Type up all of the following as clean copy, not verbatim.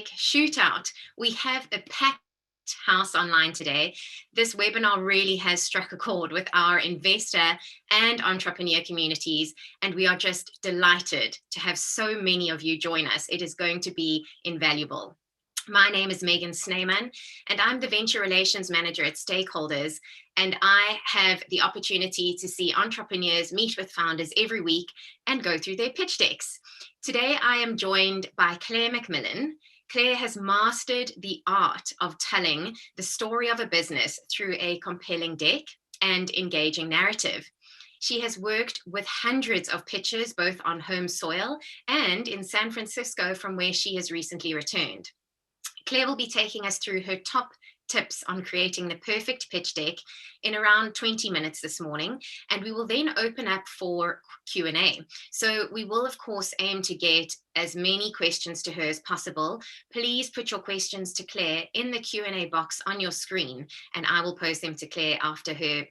quick shootout. We have a packed house online today. This webinar really has struck a chord with our investor and entrepreneur communities, and we are just delighted to have so many of you join us. It is going to be invaluable. My name is Megan Sneeman, and I'm the Venture Relations Manager at Stakeholders, and I have the opportunity to see entrepreneurs meet with founders every week and go through their pitch decks. Today, I am joined by Claire MacMillan. Claire has mastered the art of telling the story of a business through a compelling deck and engaging narrative. She has worked with hundreds of pitches, both on home soil and in San Francisco, from where she has recently returned. Claire will be taking us through her top tips on creating the perfect pitch deck in around 20 minutes this morning, and we will then open up for Q&A. So we will, of course, aim to get as many questions to her as possible. Please put your questions to Claire in the Q&A box on your screen, and I will pose them to Claire after her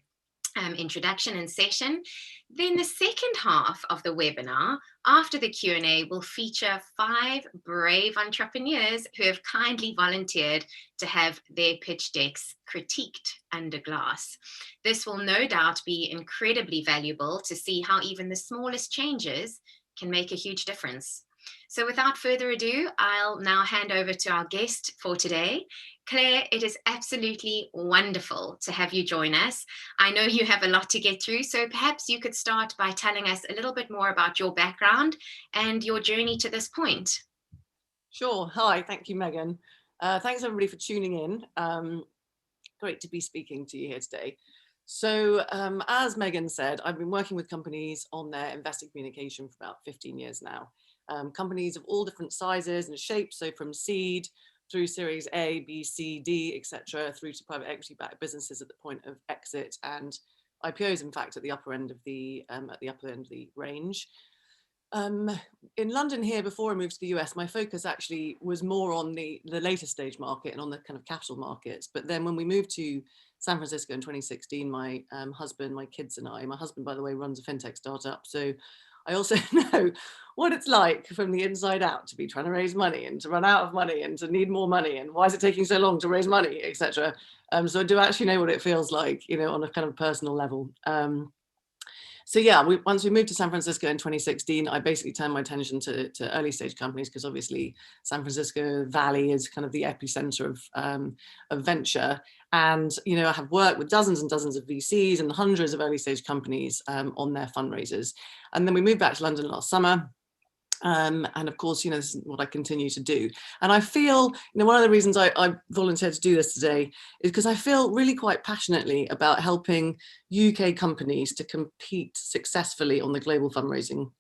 introduction and session. Then the second half of the webinar, after the Q&A, will feature 5 brave entrepreneurs who have kindly volunteered to have their pitch decks critiqued under glass. This will no doubt be incredibly valuable to see how even the smallest changes can make a huge difference. So without further ado, I'll now hand over to our guest for today. Claire, it is absolutely wonderful to have you join us. I know you have a lot to get through, so perhaps you could start by telling us a little bit more about your background and your journey to this point. Sure. Hi, thank you, Megan. Thanks everybody for tuning in. Great to be speaking to you here today. So as Megan said, I've been working with companies on their investor communication for about 15 years now. Companies of all different sizes and shapes, so from seed through Series A, B, C, D, etc., through to private equity-backed businesses at the point of exit, and IPOs, in fact, at the upper end of the range. In London here, before I moved to the US, my focus actually was more on the later stage market and on the kind of capital markets. But then when we moved to San Francisco in 2016, my husband, my kids and my husband, by the way, runs a fintech startup. So I also know what it's like from the inside out to be trying to raise money and to run out of money and to need more money and why is it taking so long to raise money, etc. So I do actually know what it feels like, you know, on a kind of personal level. So yeah, once we moved to San Francisco in 2016, I basically turned my attention to early stage companies because obviously San Francisco Valley is kind of the epicenter of venture. And, you know, I have worked with dozens and dozens of VCs and hundreds of early stage companies on their fundraisers. And then we moved back to London last summer. And of course, you know, this is what I continue to do. And I feel, you know, one of the reasons I volunteered to do this today is because I feel really quite passionately about helping UK companies to compete successfully on the global fundraising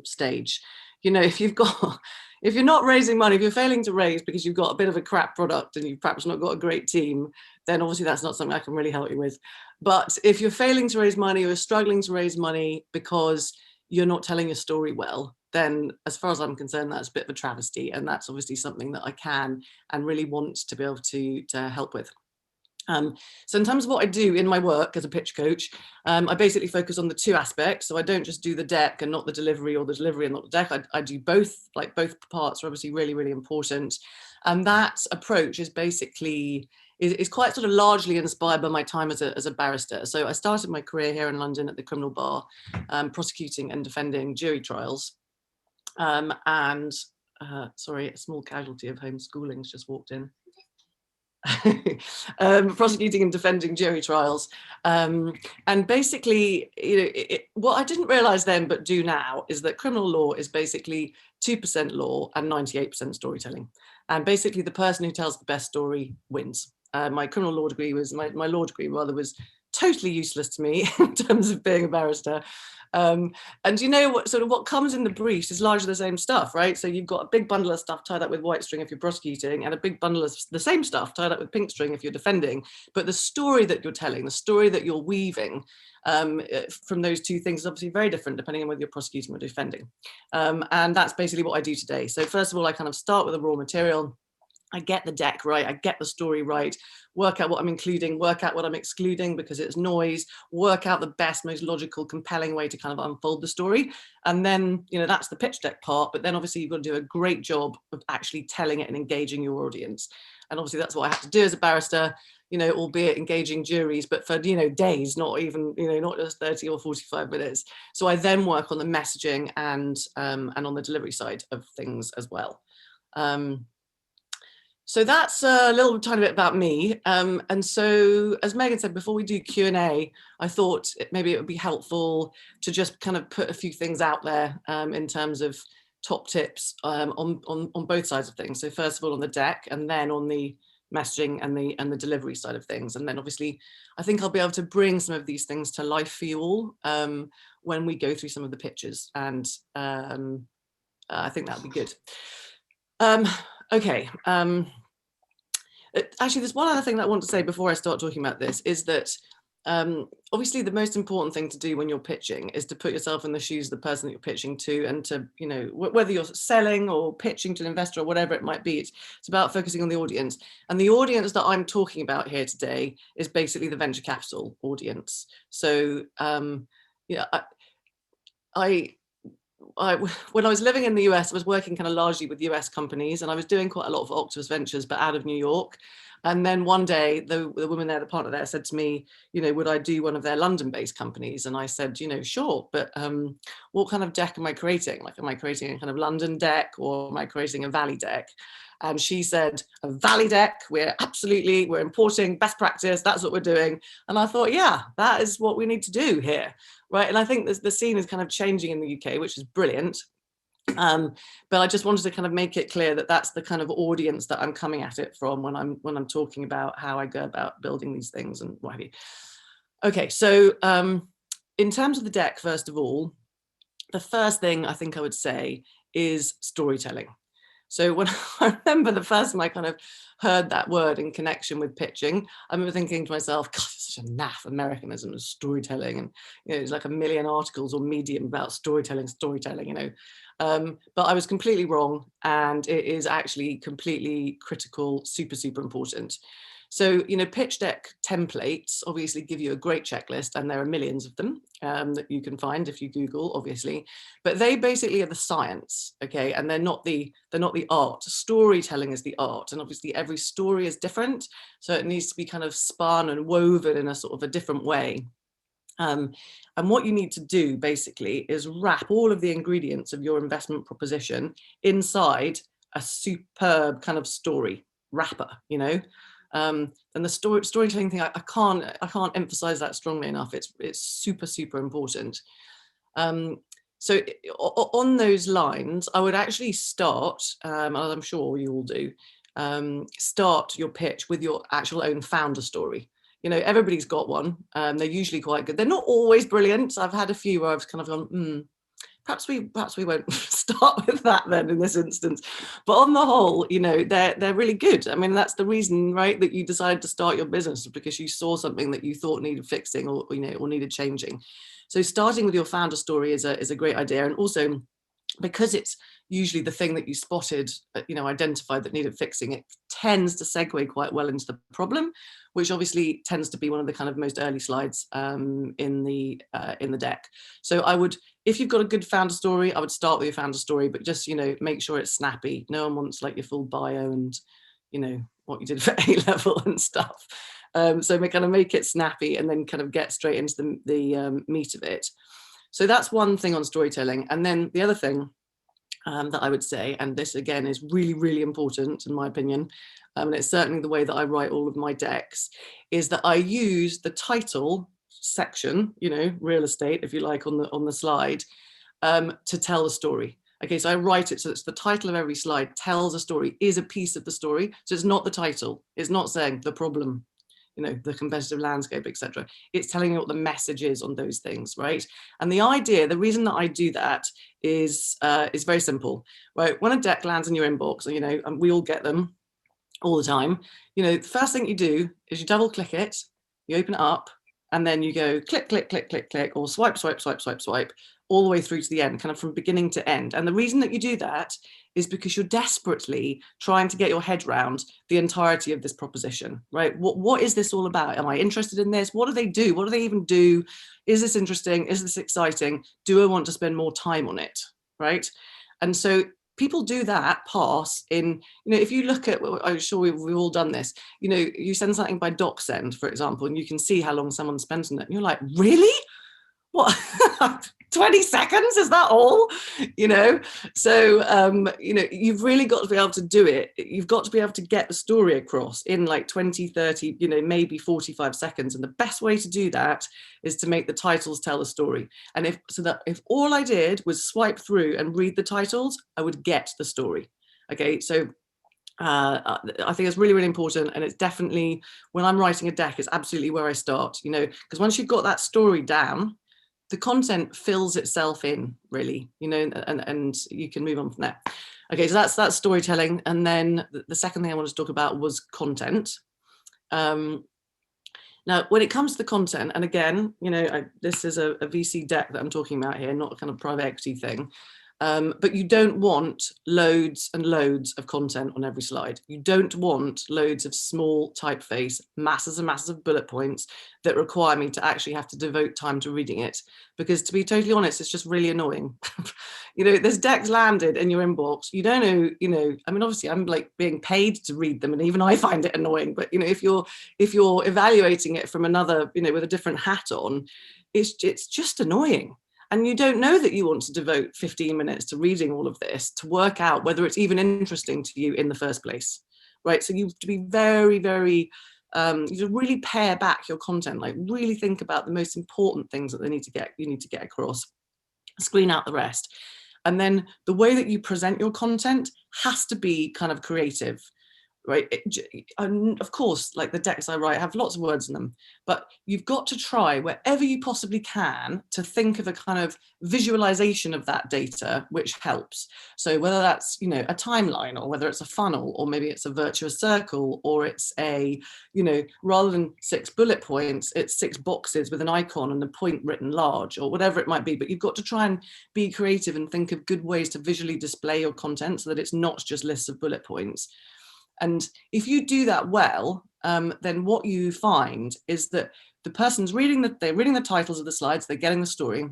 stage. You know, if you're not raising money, if you're failing to raise because you've got a bit of a crap product and you've perhaps not got a great team, then obviously that's not something I can really help you with. But if you're failing to raise money or struggling to raise money because you're not telling your story well, then as far as I'm concerned, that's a bit of a travesty. And that's obviously something that I can and really want to be able to help with. So in terms of what I do in my work as a pitch coach, I basically focus on the 2 aspects. So I don't just do the deck and not the delivery, or the delivery and not the deck. I do both, like both parts are obviously really, really important. And that approach is basically is quite sort of largely inspired by my time as a barrister. So I started my career here in London at the criminal bar, prosecuting and defending jury trials. Sorry, a small casualty of homeschooling's just walked in. Prosecuting and defending jury trials. And basically, you know, what I didn't realize then, but do now, is that criminal law is basically 2% law and 98% storytelling. And basically the person who tells the best story wins. My criminal law degree was, my law degree rather, was totally useless to me in terms of being a barrister. And you know what comes in the briefs is largely the same stuff, right? So you've got a big bundle of stuff tied up with white string if you're prosecuting, and a big bundle of the same stuff tied up with pink string if you're defending. But the story that you're telling, the story that you're weaving from those 2 things is obviously very different depending on whether you're prosecuting or defending. And that's basically what I do today. So first of all, I kind of start with the raw material. I get the deck right, I get the story right, work out what I'm including, work out what I'm excluding because it's noise, work out the best, most logical, compelling way to kind of unfold the story. And then, you know, that's the pitch deck part, but then obviously you've got to do a great job of actually telling it and engaging your audience. And obviously that's what I had to do as a barrister, you know, albeit engaging juries, but for, you know, days, not even, you know, not just 30 or 45 minutes. So I then work on the messaging and on the delivery side of things as well. So that's a little tiny bit about me. And so, as Megan said, before we do Q&A, I thought maybe it would be helpful to just kind of put a few things out there in terms of top tips on both sides of things. So first of all, on the deck, and then on the messaging and the delivery side of things. And then obviously, I think I'll be able to bring some of these things to life for you all when we go through some of the pitches. And I think that'll be good. Okay. Actually, there's one other thing that I want to say before I start talking about this is that obviously the most important thing to do when you're pitching is to put yourself in the shoes of the person that you're pitching to, and to, you know, whether you're selling or pitching to an investor or whatever it might be, it's about focusing on the audience. And the audience that I'm talking about here today is basically the venture capital audience. So, yeah, when I was living in the US, I was working kind of largely with US companies, and I was doing quite a lot of Octopus Ventures, but out of New York. And then one day, the woman there, the partner there, said to me, you know, would I do one of their London-based companies? And I said, you know, sure, but what kind of deck am I creating? Like, am I creating a kind of London deck, or am I creating a Valley deck? And she said, a Valley deck, we're importing best practice, that's what we're doing. And I thought, yeah, that is what we need to do here, right? And I think the scene is kind of changing in the UK, which is brilliant. But I just wanted to kind of make it clear that that's the kind of audience that I'm coming at it from when I'm talking about how I go about building these things and what have you. Okay, so in terms of the deck, first of all, the first thing I think I would say is storytelling. So when I remember the first time I kind of heard that word in connection with pitching, I remember thinking to myself, God, it's such a naff Americanism of storytelling. And, you know, there's like a million articles on Medium about storytelling, you know. But I was completely wrong. And it is actually completely critical, super, super important. So, you know, pitch deck templates obviously give you a great checklist, and there are millions of them that you can find if you Google, obviously, but they basically are the science, okay? And they're not the art. Storytelling is the art, and obviously every story is different, so it needs to be kind of spun and woven in a sort of a different way. And what you need to do basically is wrap all of the ingredients of your investment proposition inside a superb kind of story wrapper, you know. And the storytelling thing, I can't emphasize that strongly enough. It's super, super important. So on those lines, I would actually start, as I'm sure you all do, start your pitch with your actual own founder story. You know, everybody's got one. They're usually quite good. They're not always brilliant. I've had a few where I've kind of gone, perhaps we won't start with that then in this instance. But on the whole, you know, they're really good. I mean, that's the reason, right, that you decided to start your business, because you saw something that you thought needed fixing, or, you know, or needed changing. So starting with your founder story is a great idea. And also, because it's usually the thing that you spotted, you know, identified that needed fixing, it tends to segue quite well into the problem, which obviously tends to be one of the kind of most early slides in the deck. So I would, if you've got a good founder story, I would start with your founder story, but just, you know, make sure it's snappy. No one wants like your full bio and, you know, what you did for A-level and stuff. So we kind of make it snappy and then kind of get straight into the meat of it. So that's one thing on storytelling. And then the other thing that I would say, and this again is really, really important in my opinion, and it's certainly the way that I write all of my decks, is that I use the title section, you know, real estate, if you like, on the slide, to tell the story. Okay, so I write it so it's the title of every slide tells a story, is a piece of the story. So it's not the title, it's not saying the problem, you know, the competitive landscape, etc. It's telling you what the message is on those things, right? And the idea, the reason that I do that is very simple, right? When a deck lands in your inbox, you know, and we all get them all the time, you know, the first thing you do is you double click it, you open it up, and then you go click, click, click, click, click, or swipe, swipe, swipe, swipe, swipe, all the way through to the end, kind of from beginning to end. And the reason that you do that is because you're desperately trying to get your head around the entirety of this proposition, right? What is this all about? Am I interested in this? What do they do? What do they even do? Is this interesting? Is this exciting? Do I want to spend more time on it, right? And so people do that pass in, if you look at, I'm sure we've all done this, you send something by DocSend, for example, and you can see how long someone spends on it. And you're like, really? What? 20 seconds, is that all? So you've really got to be able to do it. You've got to be able to get the story across in like 20, 30, maybe 45 seconds. And the best way to do that is to make the titles tell the story. And if all I did was swipe through and read the titles, I would get the story. Okay, so I think it's really, really important. And it's definitely, when I'm writing a deck, it's absolutely where I start, because once you've got that story down, the content fills itself in, really, and you can move on from there. Okay, so that's storytelling. And then the second thing I wanted to talk about was content. Now, when it comes to the content, and again, this is a VC deck that I'm talking about here, not a kind of private equity thing. But you don't want loads and loads of content on every slide. You don't want loads of small typeface, masses and masses of bullet points that require me to actually have to devote time to reading it. Because to be totally honest, it's just really annoying. There's decks landed in your inbox. You don't know, I mean, obviously I'm like being paid to read them, and even I find it annoying. But if you're evaluating it from another, with a different hat on, it's just annoying. And you don't know that you want to devote 15 minutes to reading all of this to work out whether it's even interesting to you in the first place, right? So you have to be very, very, you really pare back your content, like really think about the most important things that you need to get across, screen out the rest. And then the way that you present your content has to be kind of creative. Right, and of course, like the decks I write have lots of words in them, but you've got to try wherever you possibly can to think of a kind of visualization of that data which helps. So whether that's a timeline, or whether it's a funnel, or maybe it's a virtuous circle, or it's a rather than 6 bullet points, it's 6 boxes with an icon and a point written large, or whatever it might be. But you've got to try and be creative and think of good ways to visually display your content so that it's not just lists of bullet points. And if you do that well, then what you find is that the person's they're reading the titles of the slides, they're getting the story,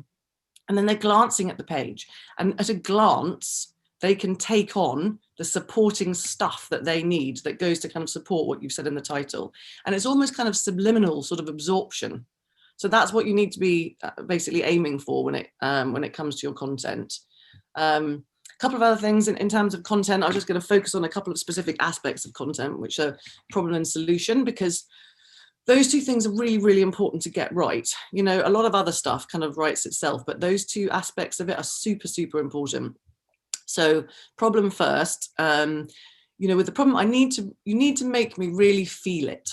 and then they're glancing at the page. And at a glance, they can take on the supporting stuff that they need that goes to kind of support what you've said in the title. And it's almost kind of subliminal sort of absorption. So that's what you need to be basically aiming for when it comes to your content. Couple of other things in terms of content. I'm just going to focus on a couple of specific aspects of content, which are problem and solution, because those two things are really, really important to get right. A lot of other stuff kind of writes itself, but those two aspects of it are super, super important. So problem first, with the problem, you need to make me really feel it.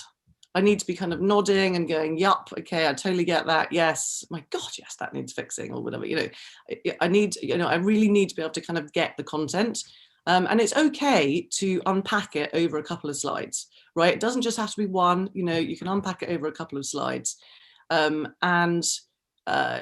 I need to be kind of nodding and going, yup, okay, I totally get that. Yes, my God, yes, that needs fixing, or whatever. I really need to be able to kind of get the content. And it's okay to unpack it over a couple of slides, right? It doesn't just have to be one, you can unpack it over a couple of slides.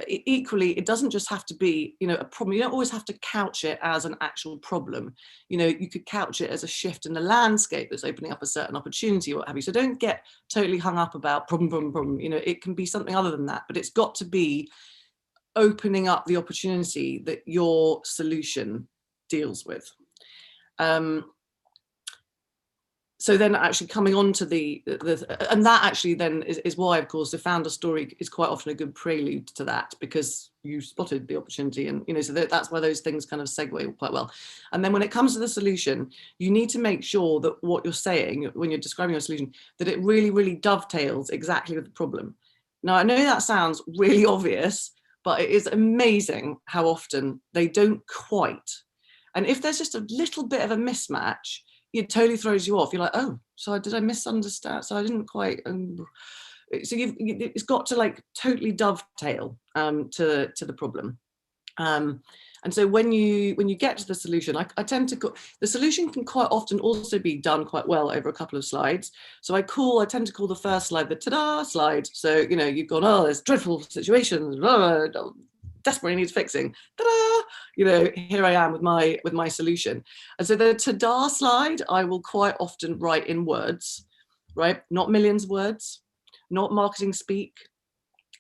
Equally, it doesn't just have to be, a problem. You don't always have to couch it as an actual problem. You could couch it as a shift in the landscape that's opening up a certain opportunity, or what have you. So don't get totally hung up about problem. It can be something other than that, but it's got to be opening up the opportunity that your solution deals with. So then actually coming on to and that actually then is why, of course, the founder story is quite often a good prelude to that, because you spotted the opportunity, and so that's where those things kind of segue quite well. And then when it comes to the solution, you need to make sure that what you're saying when you're describing your solution, that it really, really dovetails exactly with the problem. Now, I know that sounds really obvious, but it is amazing how often they don't quite. And if there's just a little bit of a mismatch, it totally throws you off. You're like, oh, so did I misunderstand? So I didn't quite. So it's got to like totally dovetail to the problem. And so when you get to the solution, I tend to the solution can quite often also be done quite well over a couple of slides. So I tend to call the first slide the ta-da slide. So you've gone, oh, there's dreadful situations, desperately needs fixing. Ta-da! You know, here I am with my solution. And so the ta-da slide, I will quite often write in words, right? Not millions of words, not marketing speak,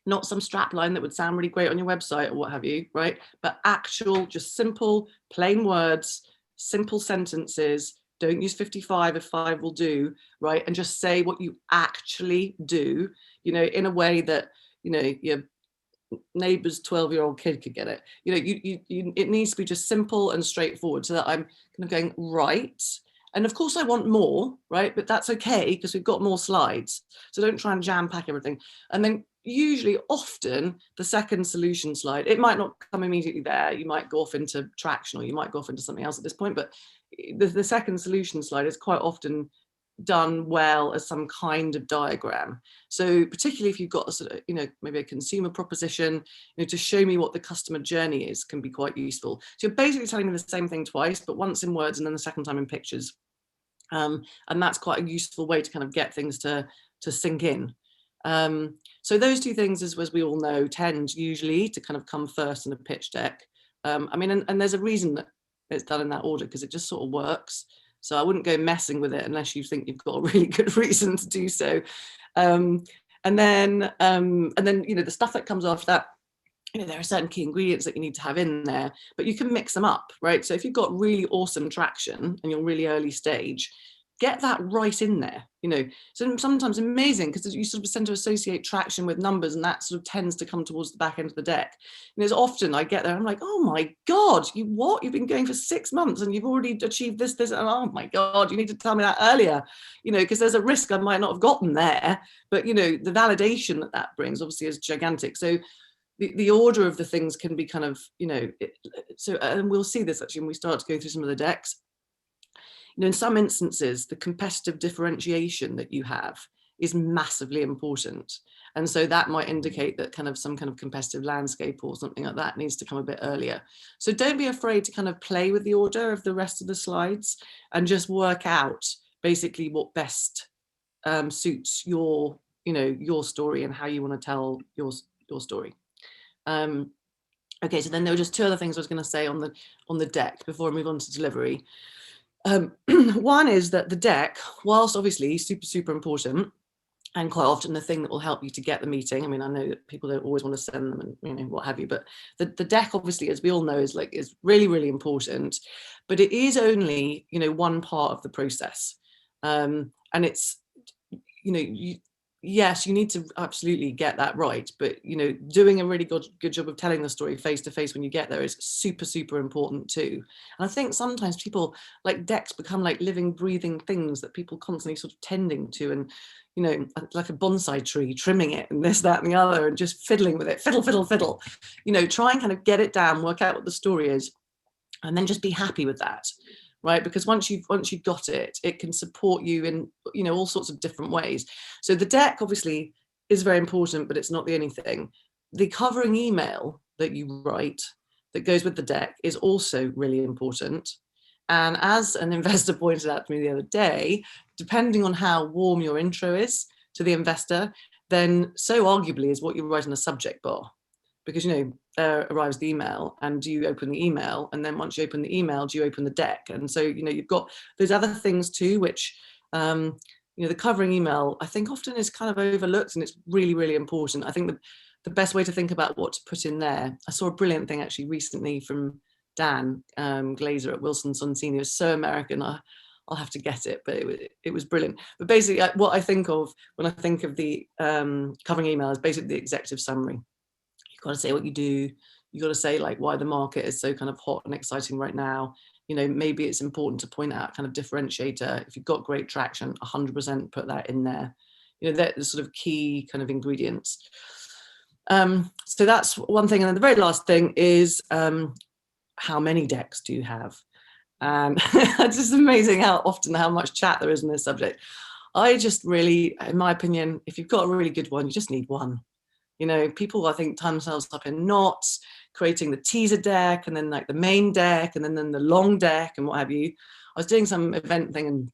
not some strap line that would sound really great on your website or what have you, right? But actual, just simple, plain words, simple sentences. Don't use 55 if 5 will do, right? And just say what you actually do, you know, in a way that, you know, your neighbor's 12-year-old kid could get it. You know, it needs to be just simple and straightforward so that I'm kind of going, right. And of course I want more, right? But that's okay because we've got more slides. So don't try and jam pack everything. And then usually often the second solution slide, it might not come immediately there. You might go off into traction or you might go off into something else at this point, but the second solution slide is quite often done well as some kind of diagram. So particularly if you've got a sort of, you know, maybe a consumer proposition, you know, to show me what the customer journey is can be quite useful. So you're basically telling me the same thing twice, but once in words and then the second time in pictures. And that's quite a useful way to kind of get things to sink in. So those two things, as we all know, tend usually to kind of come first in a pitch deck. I mean, and there's a reason that it's done in that order because it just sort of works. So I wouldn't go messing with it unless you think you've got a really good reason to do so. And then, you know, the stuff that comes after that, you know, there are certain key ingredients that you need to have in there, but you can mix them up, right? So if you've got really awesome traction and you're really early stage, get that right in there, you know. So sometimes amazing because you sort of tend to associate traction with numbers and that sort of tends to come towards the back end of the deck. And there's often I get there, I'm like, oh my God, you've been going for 6 months and you've already achieved this, and oh my God, you need to tell me that earlier, you know, because there's a risk I might not have gotten there, but you know, the validation that brings obviously is gigantic. So the order of the things can be kind of, you know, and we'll see this actually when we start to go through some of the decks. You know, in some instances, the competitive differentiation that you have is massively important. And so that might indicate that kind of some kind of competitive landscape or something like that needs to come a bit earlier. So don't be afraid to kind of play with the order of the rest of the slides and just work out basically what best suits your, you know, your story and how you want to tell your story. Okay, so then there were just two other things I was going to say on the deck before I move on to delivery. One is that the deck, whilst obviously super important and quite often the thing that will help you to get the meeting. I mean, I know that people don't always want to send them and, you know, what have you, but the deck obviously, as we all know, is really important, but it is only, you know, one part of the process. And it's, you know, yes, you need to absolutely get that right, but you know, doing a really good job of telling the story face to face when you get there is super important too. And I think sometimes people, like, decks become like living, breathing things that people constantly sort of tending to, and you know, like a bonsai tree, trimming it and this, that, and the other, and just fiddling with it, fiddle. You know, try and kind of get it down, work out what the story is, and then just be happy with that. Right, because once you've got it, it can support you in, you know, all sorts of different ways. So the deck obviously is very important, but it's not the only thing. The covering email that you write that goes with the deck is also really important. And as an investor pointed out to me the other day, depending on how warm your intro is to the investor, then so arguably is what you write in a subject bar. Because, you know, there arrives the email and do you open the email, and then once you open the email, do you open the deck? And so, you know, you've got those other things too, which, you know, the covering email, I think often is kind of overlooked, and it's really important. I think the best way to think about what to put in there, I saw a brilliant thing actually recently from Dan Glazer at Wilson Sonsini. It was so American. I'll have to get it, but it was brilliant. But basically what I think of when I think of the covering email is basically the executive summary. You've got to say what you do. You've got to say like why the market is so kind of hot and exciting right now. You know, maybe it's important to point out kind of differentiator. If you've got great traction, 100% put that in there. You know, they're the sort of key kind of ingredients. So that's one thing. And then the very last thing is how many decks do you have? And it's just amazing how much chat there is in this subject. I just really, in my opinion, if you've got a really good one, you just need one. You know, people, I think, tie themselves up in knots, creating the teaser deck and then like the main deck and then the long deck and what have you. I was doing some event thing and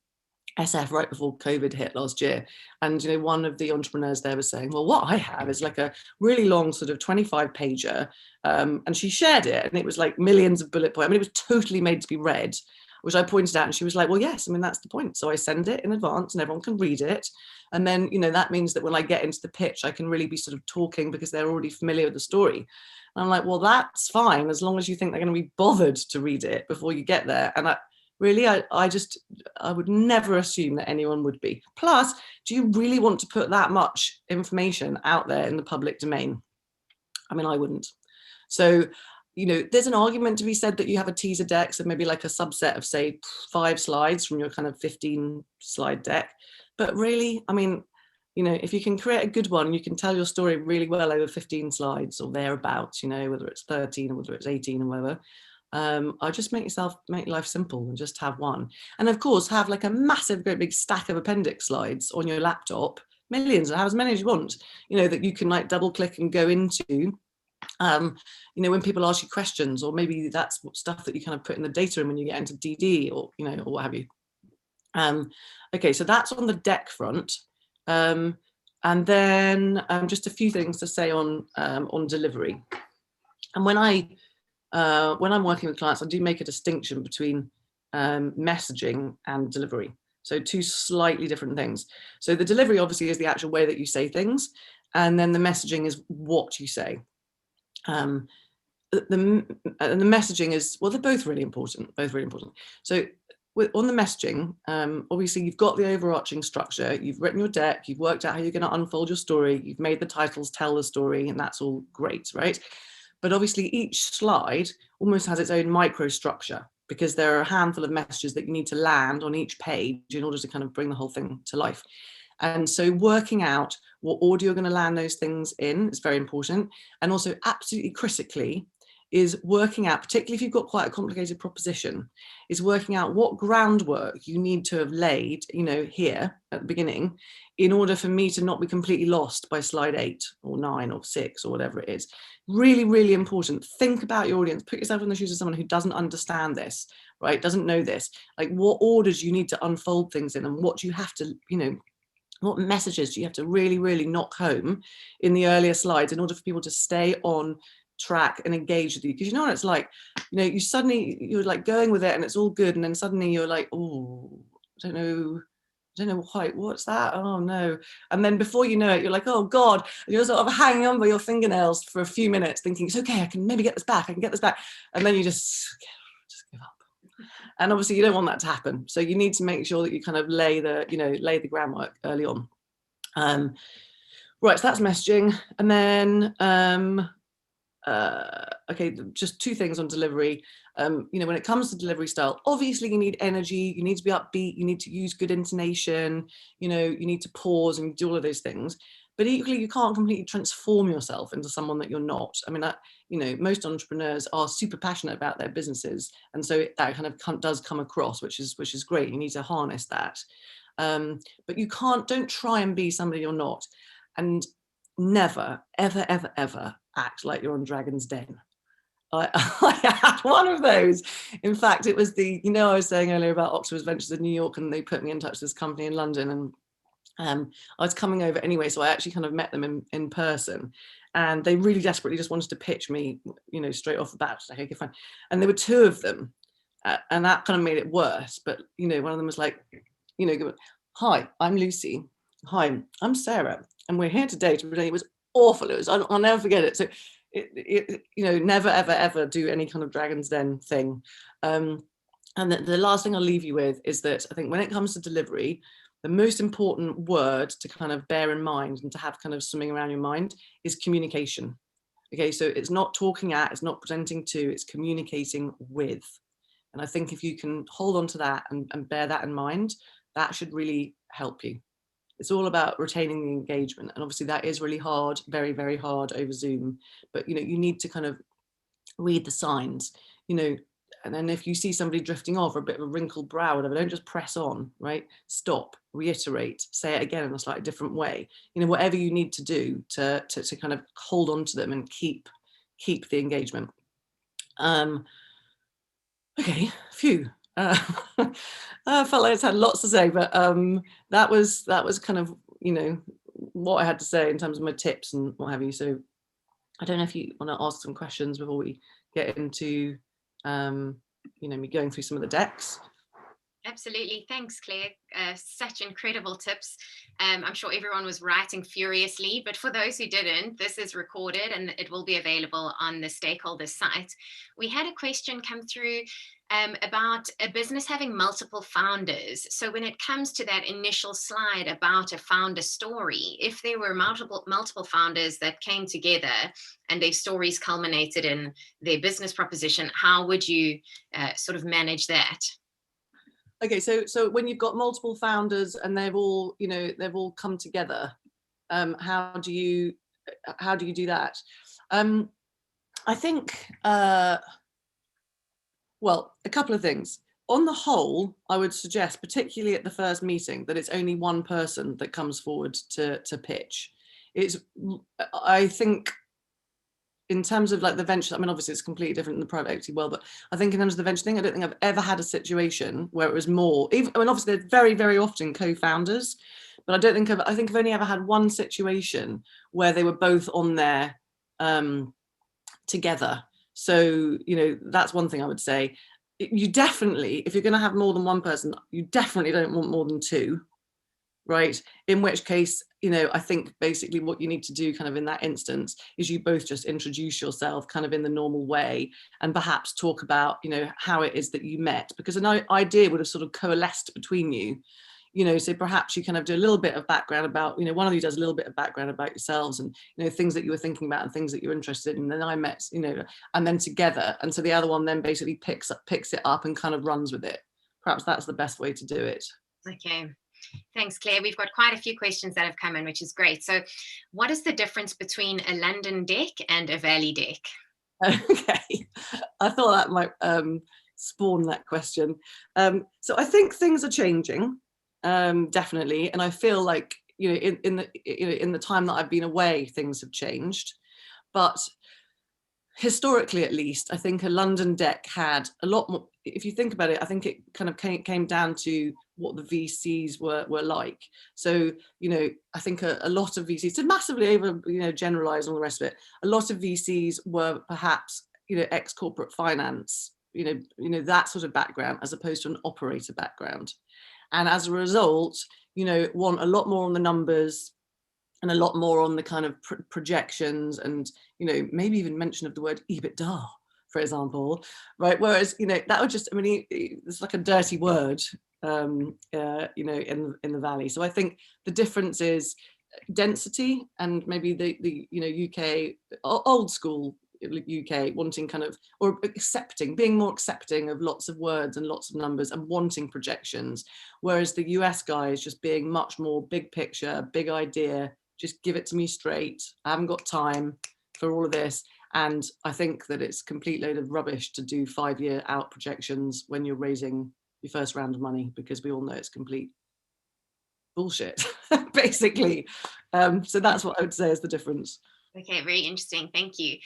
SF right before COVID hit last year. And, you know, one of the entrepreneurs there was saying, well, what I have is like a really long sort of 25 pager. And she shared it and it was like millions of bullet points. I mean, it was totally made to be read, which I pointed out. And she was like, well, yes, I mean, that's the point. So I send it in advance and everyone can read it. And then, you know, that means that when I get into the pitch, I can really be sort of talking because they're already familiar with the story. And I'm like, well, that's fine, as long as you think they're going to be bothered to read it before you get there. And I would never assume that anyone would be. Plus, do you really want to put that much information out there in the public domain? I mean, I wouldn't. So, you know, there's an argument to be said that you have a teaser deck, so maybe like a subset of, say, 5 slides from your kind of 15 slide deck. But really, I mean, you know, if you can create a good one, you can tell your story really well over 15 slides or thereabouts, you know, whether it's 13 or whether it's 18 or whatever. I just make life simple and just have one. And of course, have like a massive, great big stack of appendix slides on your laptop, millions, or have as many as you want, you know, that you can like double click and go into, you know, when people ask you questions, or maybe that's stuff that you kind of put in the data room when you get into DD or, you know, or what have you. Okay, so that's on the deck front. And then just a few things to say on delivery. And when I'm working with clients, I do make a distinction between messaging and delivery. So 2 slightly different things. So the delivery obviously is the actual way that you say things, and then the messaging is what you say. The messaging is, well, they're both really important, So on the messaging, obviously you've got the overarching structure, you've written your deck, you've worked out how you're going to unfold your story, you've made the titles tell the story, and that's all great, right? But obviously each slide almost has its own microstructure, because there are a handful of messages that you need to land on each page in order to kind of bring the whole thing to life. And so working out what order you're going to land those things in is very important. And also absolutely critically is working out, particularly if you've got quite a complicated proposition, is working out what groundwork you need to have laid, you know, here at the beginning, in order for me to not be completely lost by slide 8 or 9 or 6 or whatever it is. Really, really important. Think about your audience. Put yourself in the shoes of someone who doesn't understand this, right? Doesn't know this. Like, what orders you need to unfold things in, and what you have to, you know, what messages do you have to really, really knock home in the earlier slides in order for people to stay on track and engage with you? Because you know what it's like, you know, you're like going with it and it's all good, and then suddenly you're like, oh, I don't know quite, what's that? Oh no. And then before you know it, you're like, oh God, and you're sort of hanging on by your fingernails for a few minutes thinking, it's okay, I can maybe get this back, and then you just give up. And obviously you don't want that to happen, so you need to make sure that you kind of lay the groundwork early on. Right, so that's messaging. And then okay, just 2 things on delivery. You know, when it comes to delivery style, obviously you need energy, you need to be upbeat, you need to use good intonation, you know, you need to pause and do all of those things. But equally, you can't completely transform yourself into someone that you're not. I mean, you know, most entrepreneurs are super passionate about their businesses, and so that kind of does come across, which is great. You need to harness that, but you don't try and be somebody you're not, and never, ever, ever, ever act like you're on Dragon's Den. I had one of those. In fact, it was I was saying earlier about Octopus Ventures in New York, and they put me in touch with this company in London, and I was coming over anyway, so I actually kind of met them in person, and they really desperately just wanted to pitch me, you know, straight off the bat. Like, okay, fine. And there were 2 of them, and that kind of made it worse. But you know, one of them was like, you know, hi, I'm Lucy. Hi, I'm Sarah, and we're here today to present. It was awful. It was. I'll never forget it. So, you know, never ever ever do any kind of Dragon's Den thing. And the last thing I'll leave you with is that I think when it comes to delivery, the most important word to kind of bear in mind and to have kind of swimming around your mind is communication. Okay, so it's not talking at, it's not presenting to, it's communicating with. And I think if you can hold on to that and bear that in mind, that should really help you. It's all about retaining the engagement. And obviously that is really hard, very, very hard over Zoom. But, you know, you need to kind of read the signs, you know. And then if you see somebody drifting off or a bit of a wrinkled brow, whatever, don't just press on, right? Stop, reiterate, say it again in a slightly different way. You know, whatever you need to do to kind of hold on to them and keep the engagement. Okay, phew. Uh, I felt like I had lots to say, but that was kind of, you know, what I had to say in terms of my tips and what have you. So I don't know if you want to ask some questions before we get into, you know, me going through some of the decks. Absolutely. Thanks, Claire. Such incredible tips. I'm sure everyone was writing furiously, but for those who didn't, this is recorded and it will be available on the stakeholder site. We had a question come through about a business having multiple founders. So when it comes to that initial slide about a founder story, if there were multiple founders that came together and their stories culminated in their business proposition, how would you sort of manage that? Okay, so when you've got multiple founders and they've all, you know, they've all come together, how do you do that? I think, well, a couple of things. On the whole, I would suggest, particularly at the first meeting, that it's only one person that comes forward to pitch. It's, I think, in terms of like the venture, I mean, obviously it's completely different in the private equity world, but I think in terms of the venture thing, I don't think I've ever had a situation where it was more, even, I mean, obviously they're very, very often co-founders, but I think I've only ever had one situation where they were both on there together. So, you know, that's one thing I would say. You definitely, if you're going to have more than one person, you definitely don't want more than two, right? In which case, you know, I think basically what you need to do kind of in that instance is you both just introduce yourself kind of in the normal way and perhaps talk about, you know, how it is that you met, because an idea would have sort of coalesced between you, you know, so perhaps you kind of do a little bit of background about, you know, one of you does a little bit of background about yourselves and, you know, things that you were thinking about and things that you're interested in. And then I met, you know, and then together. And so the other one then basically picks it up and kind of runs with it. Perhaps that's the best way to do it. Okay. Thanks, Claire. We've got quite a few questions that have come in, which is great. So, what is the difference between a London deck and a Valley deck? Okay, I thought that might spawn that question. So I think things are changing, definitely, and I feel like, you know, in the time that I've been away, things have changed. But historically, at least, I think a London deck had a lot more. If you think about it, I think it kind of came down to what the VCs were like. So, you know, I think a lot of VCs, to massively over, you know, generalize all the rest of it, a lot of VCs were perhaps, you know, ex-corporate finance, you know, that sort of background, as opposed to an operator background. And as a result, you know, want a lot more on the numbers and a lot more on the kind of projections and, you know, maybe even mention of the word EBITDA, for example, right? Whereas, you know, that would just, I mean, it's like a dirty word, you know, in the Valley. So I think the difference is density and maybe the you know, UK, old school UK wanting kind of, or accepting, being more accepting of lots of words and lots of numbers and wanting projections, whereas the US guys just being much more big picture, big idea, just give it to me straight. I haven't got time for all of this. And I think that it's a complete load of rubbish to do 5-year out projections when you're raising your first round of money, because we all know it's complete bullshit, basically. So that's what I would say is the difference. Okay, very interesting. Thank you.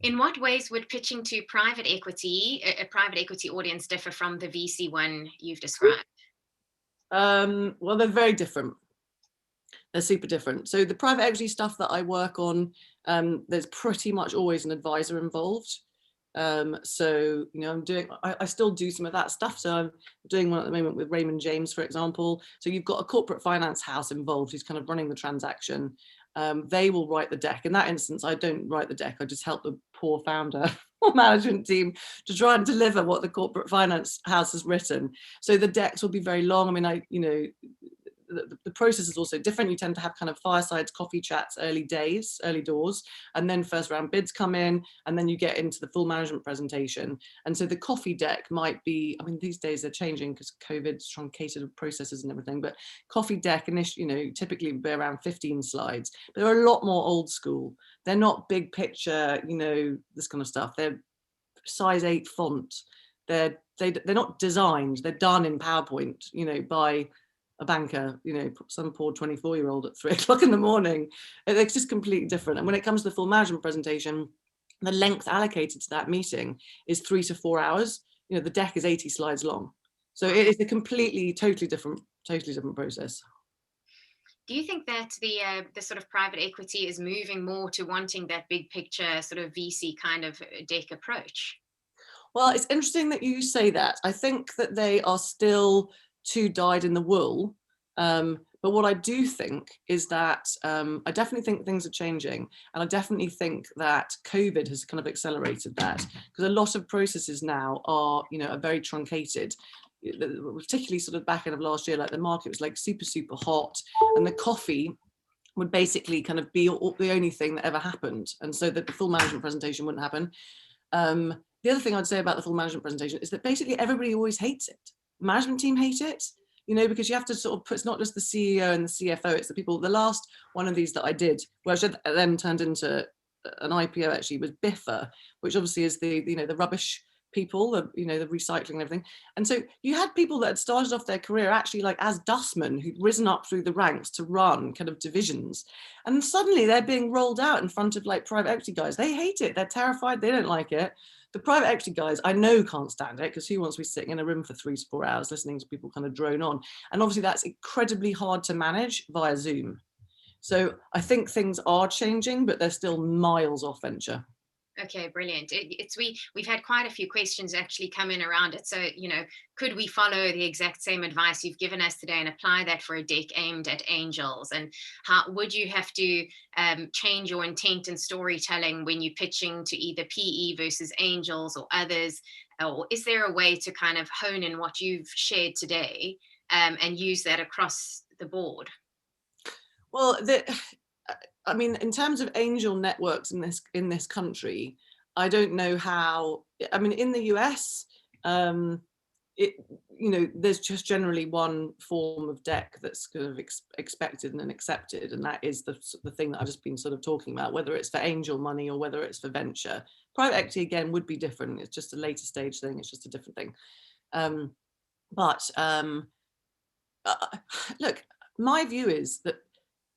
In what ways would pitching to private equity, a private equity audience, differ from the VC one you've described? Well, they're very different. They're super different. So the private equity stuff that I work on, there's pretty much always an advisor involved. So, you know, I still do some of that stuff. So I'm doing one at the moment with Raymond James, for example. So you've got a corporate finance house involved who's kind of running the transaction. They will write the deck. In that instance, I don't write the deck. I just help the poor founder or management team to try and deliver what the corporate finance house has written. So the decks will be very long. I mean, you know, the process is also different. You tend to have kind of firesides, coffee chats, early doors, and then first round bids come in, and then you get into the full management presentation. And so the coffee deck might be, I mean, these days they're changing because COVID's truncated processes and everything, but coffee deck, you know, typically would be around 15 slides. But they're a lot more old school. They're not big picture, you know, this kind of stuff. They're size 8 font. They're not designed, they're done in PowerPoint, you know, by a banker, you know, some poor 24-year-old at 3 o'clock in the morning. It's just completely different. And when it comes to the full management presentation, the length allocated to that meeting is 3 to 4 hours. the deck is 80 slides long. So it is a totally different process. Do you think that the sort of private equity is moving more to wanting that big picture sort of VC kind of deck approach? Well, it's interesting that you say that. I think that they are still too dyed in the wool. But what I do think is that I definitely think things are changing. And I definitely think that COVID has kind of accelerated that, because a lot of processes now are very truncated. Particularly sort of back end of last year, like the market was like super, super hot, and the coffee would basically kind of be the only thing that ever happened. And so that the full management presentation wouldn't happen. The other thing I'd say about the full management presentation is that basically everybody always hates it. The management team hate it, because you have to sort of put, it's not just the CEO and the CFO, it's the people. The last one of these that I did, which then turned into an IPO actually, was Biffa, which obviously is the rubbish people, the recycling and everything. And so you had people that had started off their career actually like as dustmen, who'd risen up through the ranks to run kind of divisions, and suddenly they're being rolled out in front of like private equity guys. They hate it, they're terrified, they don't like it. The private equity guys I know can't stand it, because who wants to be sitting in a room for 3 to 4 hours listening to people kind of drone on? And obviously that's incredibly hard to manage via Zoom. So I think things are changing, but they're still miles off venture. Okay, brilliant. We've had quite a few questions actually come in around it. So, could we follow the exact same advice you've given us today and apply that for a deck aimed at angels? And how would you have to change your intent and storytelling when you're pitching to either PE versus angels or others? Or is there a way to kind of hone in what you've shared today and use that across the board? Well, I mean, in terms of angel networks in this country, I don't know how. I mean, in the US, there's just generally one form of deck that's kind of expected and accepted, and that is the thing that I've just been sort of talking about, whether it's for angel money or whether it's for venture. Private equity again would be different. It's just a later stage thing. It's just a different thing. But look, my view is that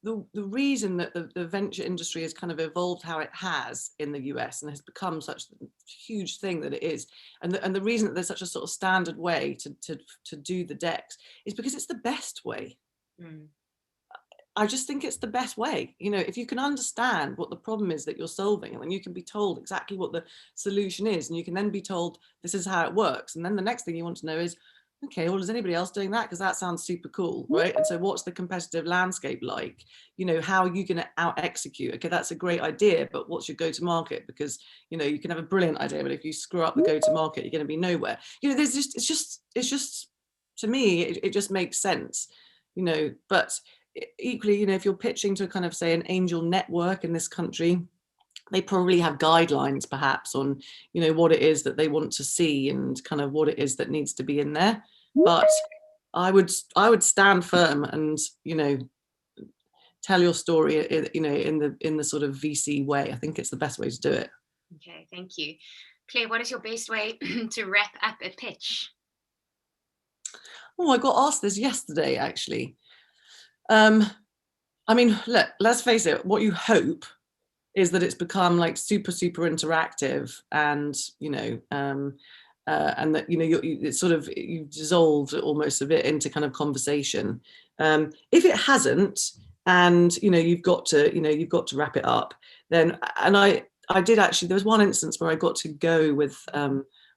the reason that the venture industry has kind of evolved how it has in the US and has become such a huge thing that it is, and the reason that there's such a sort of standard way to do the decks is because it's the best way. I just think it's the best way. If you can understand what the problem is that you're solving, and then you can be told exactly what the solution is, and you can then be told this is how it works, and then the next thing you want to know is, okay, well, is anybody else doing that? Because that sounds super cool, right? And so what's the competitive landscape like? How are you going to out execute? Okay, that's a great idea, but what's your go-to-market? Because, you can have a brilliant idea, but if you screw up the go-to-market, you're going to be nowhere. It's just, to me, it just makes sense, but equally, if you're pitching to kind of say an angel network in this country, they probably have guidelines perhaps on what it is that they want to see and kind of what it is that needs to be in there. But I would stand firm and tell your story in the sort of VC way. I think it's the best way to do it. Okay, thank you. Claire, what is your best way to wrap up a pitch? Oh, I got asked this yesterday actually. I mean, look, let's face it, what you hope is that it's become like super, super interactive, and and that it's sort of, you've dissolved almost a bit into kind of conversation. If it hasn't, and you've got to wrap it up, then, and I did actually, there was one instance where I got to go with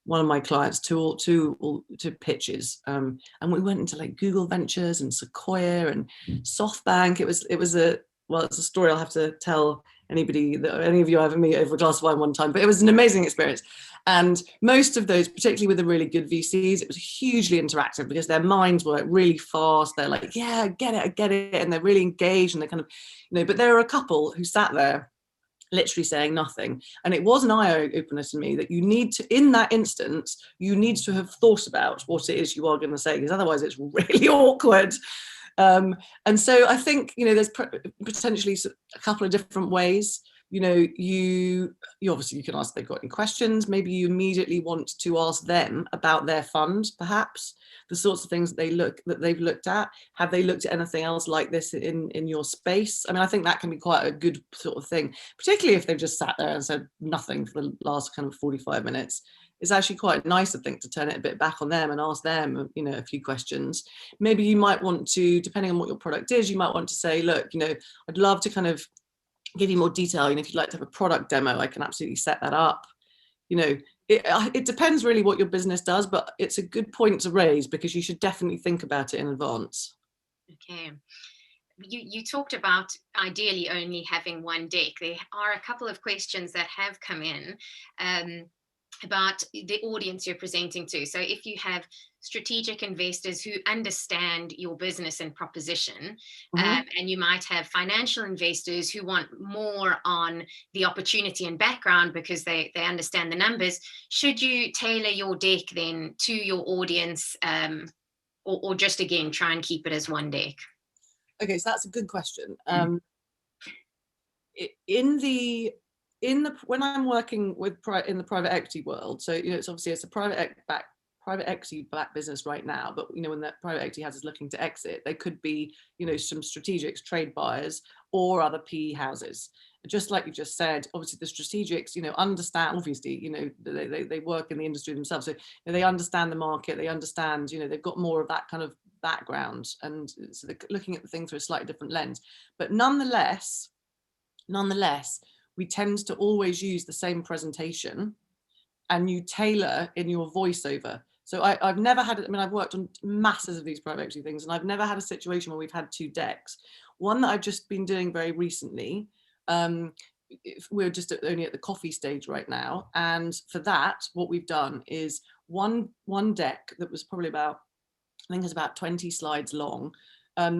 one of my clients to pitches, and we went into like Google Ventures and Sequoia and SoftBank. It was it's a story I'll have to tell any of you ever meet over a glass of wine one time, but it was an amazing experience. And most of those, particularly with the really good VCs, it was hugely interactive because their minds were really fast. They're like, yeah, I get it. And they're really engaged, and they're kind of, but there were a couple who sat there literally saying nothing. And it was an eye-opener to me that you need to, in that instance, you need to have thought about what it is you are going to say, because otherwise it's really awkward. And so I think, there's potentially a couple of different ways. You obviously, you can ask if they've got any questions. Maybe you immediately want to ask them about their fund, perhaps the sorts of things that they've looked at. Have they looked at anything else like this in your space? I mean, I think that can be quite a good sort of thing, particularly if they've just sat there and said nothing for the last kind of 45 minutes. it's actually quite nice, I think, to turn it a bit back on them and ask them, you know, a few questions. Maybe you might want to, depending on what your product is, you might want to say, look, you know, I'd love to kind of give you more detail. You know, if you'd like to have a product demo, I can absolutely set that up. You know, it depends really what your business does, but it's a good point to raise because you should definitely think about it in advance. Okay. You talked about ideally only having one deck. There are a couple of questions that have come in about the audience you're presenting to. So if you have strategic investors who understand your business and proposition, and you might have financial investors who want more on the opportunity and background because they understand the numbers, should you tailor your deck then to your audience, or just again try and keep it as one deck? Okay, so that's a good question. In the when I'm working with in the private equity world, so you know, it's obviously it's a private equity backed business right now, but you know, when that private equity house is looking to exit, they could be, you know, some strategics, trade buyers, or other PE houses. Just like you just said, obviously the strategics, you know, understand, obviously, you know, they work in the industry themselves, so you know, they understand the market, they understand, you know, they've got more of that kind of background, and so they're looking at the thing through a slightly different lens. But nonetheless, we tend to always use the same presentation, and you tailor in your voiceover. So I've never had, I mean, I've worked on masses of these private equity things, and I've never had a situation where we've had two decks. One that I've just been doing very recently, we're just only at the coffee stage right now. And for that, what we've done is one deck that was probably about, I think it's about 20 slides long,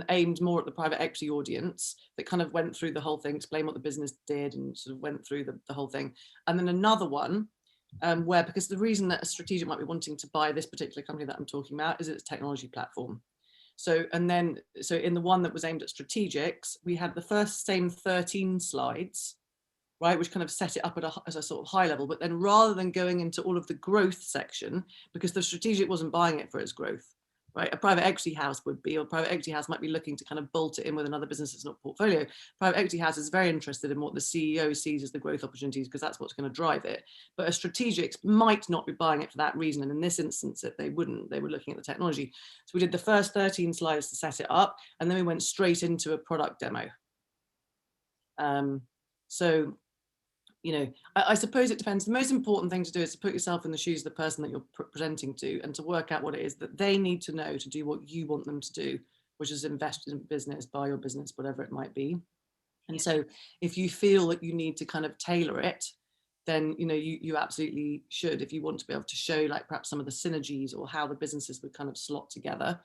aimed more at the private equity audience, that kind of went through the whole thing, explained what the business did, and sort of went through the whole thing. And then another one where, because the reason that a strategic might be wanting to buy this particular company that I'm talking about is its technology platform. So, and then, so in the one that was aimed at strategics, we had the first same 13 slides, right, which kind of set it up at as a sort of high level. But then rather than going into all of the growth section, because the strategic wasn't buying it for its growth, right? A private equity house would be, or private equity house might be looking to kind of bolt it in with another business that's not portfolio. Private equity house is very interested in what the CEO sees as the growth opportunities, because that's what's going to drive it. But a strategic might not be buying it for that reason. And in this instance, that they wouldn't, they were looking at the technology. So we did the first 13 slides to set it up, and then we went straight into a product demo. So, you know, I suppose it depends. The most important thing to do is to put yourself in the shoes of the person that you're presenting to, and to work out what it is that they need to know to do what you want them to do, which is invest in business, buy your business, whatever it might be. And so if you feel that you need to kind of tailor it, then, you know, you absolutely should, if you want to be able to show like perhaps some of the synergies or how the businesses would kind of slot together.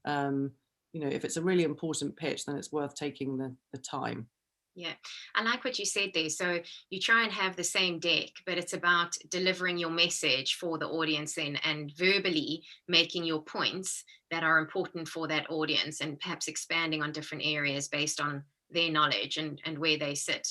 You know, if it's a really important pitch, then it's worth taking the time. Yeah, I like what you said there. So you try and have the same deck, but it's about delivering your message for the audience and verbally making your points that are important for that audience, and perhaps expanding on different areas based on their knowledge and where they sit.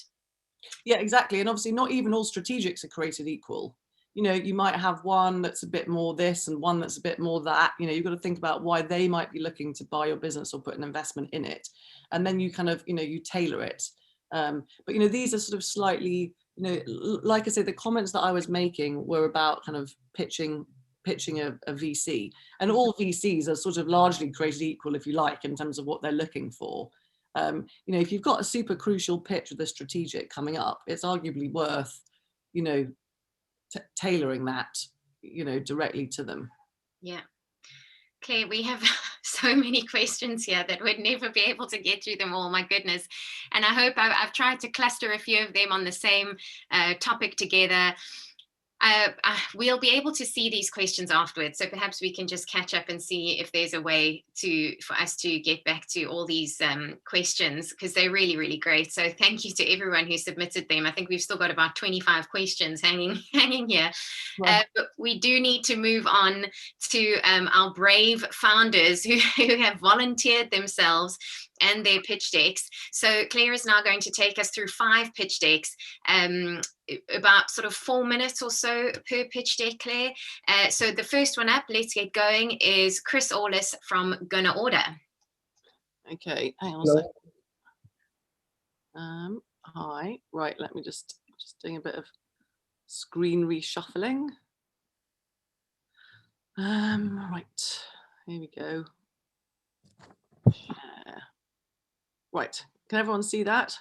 Yeah, exactly. And obviously not even all strategics are created equal. You know, you might have one that's a bit more this and one that's a bit more that. You know, you've got to think about why they might be looking to buy your business or put an investment in it. And then you kind of, you know, you tailor it. But, you know, these are sort of slightly, you know, like I said, the comments that I was making were about kind of pitching a VC. And all VCs are sort of largely created equal, if you like, in terms of what they're looking for. You know, if you've got a super crucial pitch with a strategic coming up, it's arguably worth, you know, tailoring that, you know, directly to them. Yeah. Claire, we have so many questions here that we'd never be able to get through them all. My goodness. And I hope I've tried to cluster a few of them on the same topic together. We'll be able to see these questions afterwards, so perhaps we can just catch up and see if there's a way for us to get back to all these questions, because they're really, really great. So thank you to everyone who submitted them. I think we've still got about 25 questions hanging here. But we do need to move on to our brave founders who have volunteered themselves and their pitch decks. So Claire is now going to take us through 5 pitch decks, about sort of 4 minutes or so per pitch deck, Claire. So the first one up, let's get going, is Chris Orlis from Gonna Order. Okay, hang on a second. Hi, right, let me just doing a bit of screen reshuffling. Right, here we go. Share. Right, can everyone see that?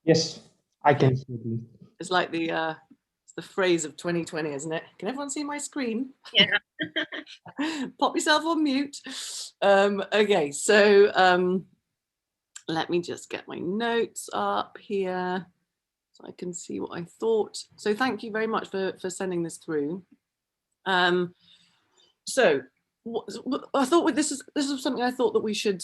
Yes, I can see it. It's like it's the phrase of 2020, isn't it? Can everyone see my screen? Yeah. Pop yourself on mute. Okay, so let me just get my notes up here so I can see what I thought. So thank you very much for sending this through. So I thought this is something I thought that we should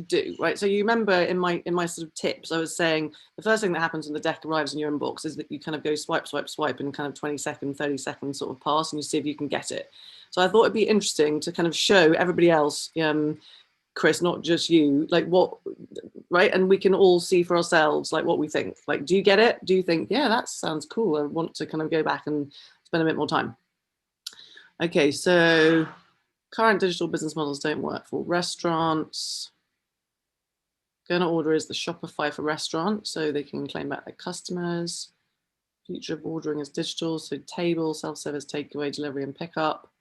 do, right? So you remember in my sort of tips, I was saying the first thing that happens when the deck arrives in your inbox is that you kind of go swipe, swipe, swipe in kind of 20-second, 30-second sort of pass, and you see if you can get it. So I thought it'd be interesting to kind of show everybody else, Chris, not just you, like what, right? And we can all see for ourselves, like what we think. Like, do you get it? Do you think, yeah, that sounds cool, I want to kind of go back and spend a bit more time? Okay, so current digital business models don't work for restaurants. Gonna order is the Shopify for restaurants, so they can claim back their customers. Future of ordering is digital, so table, self-service, takeaway, delivery, and pickup.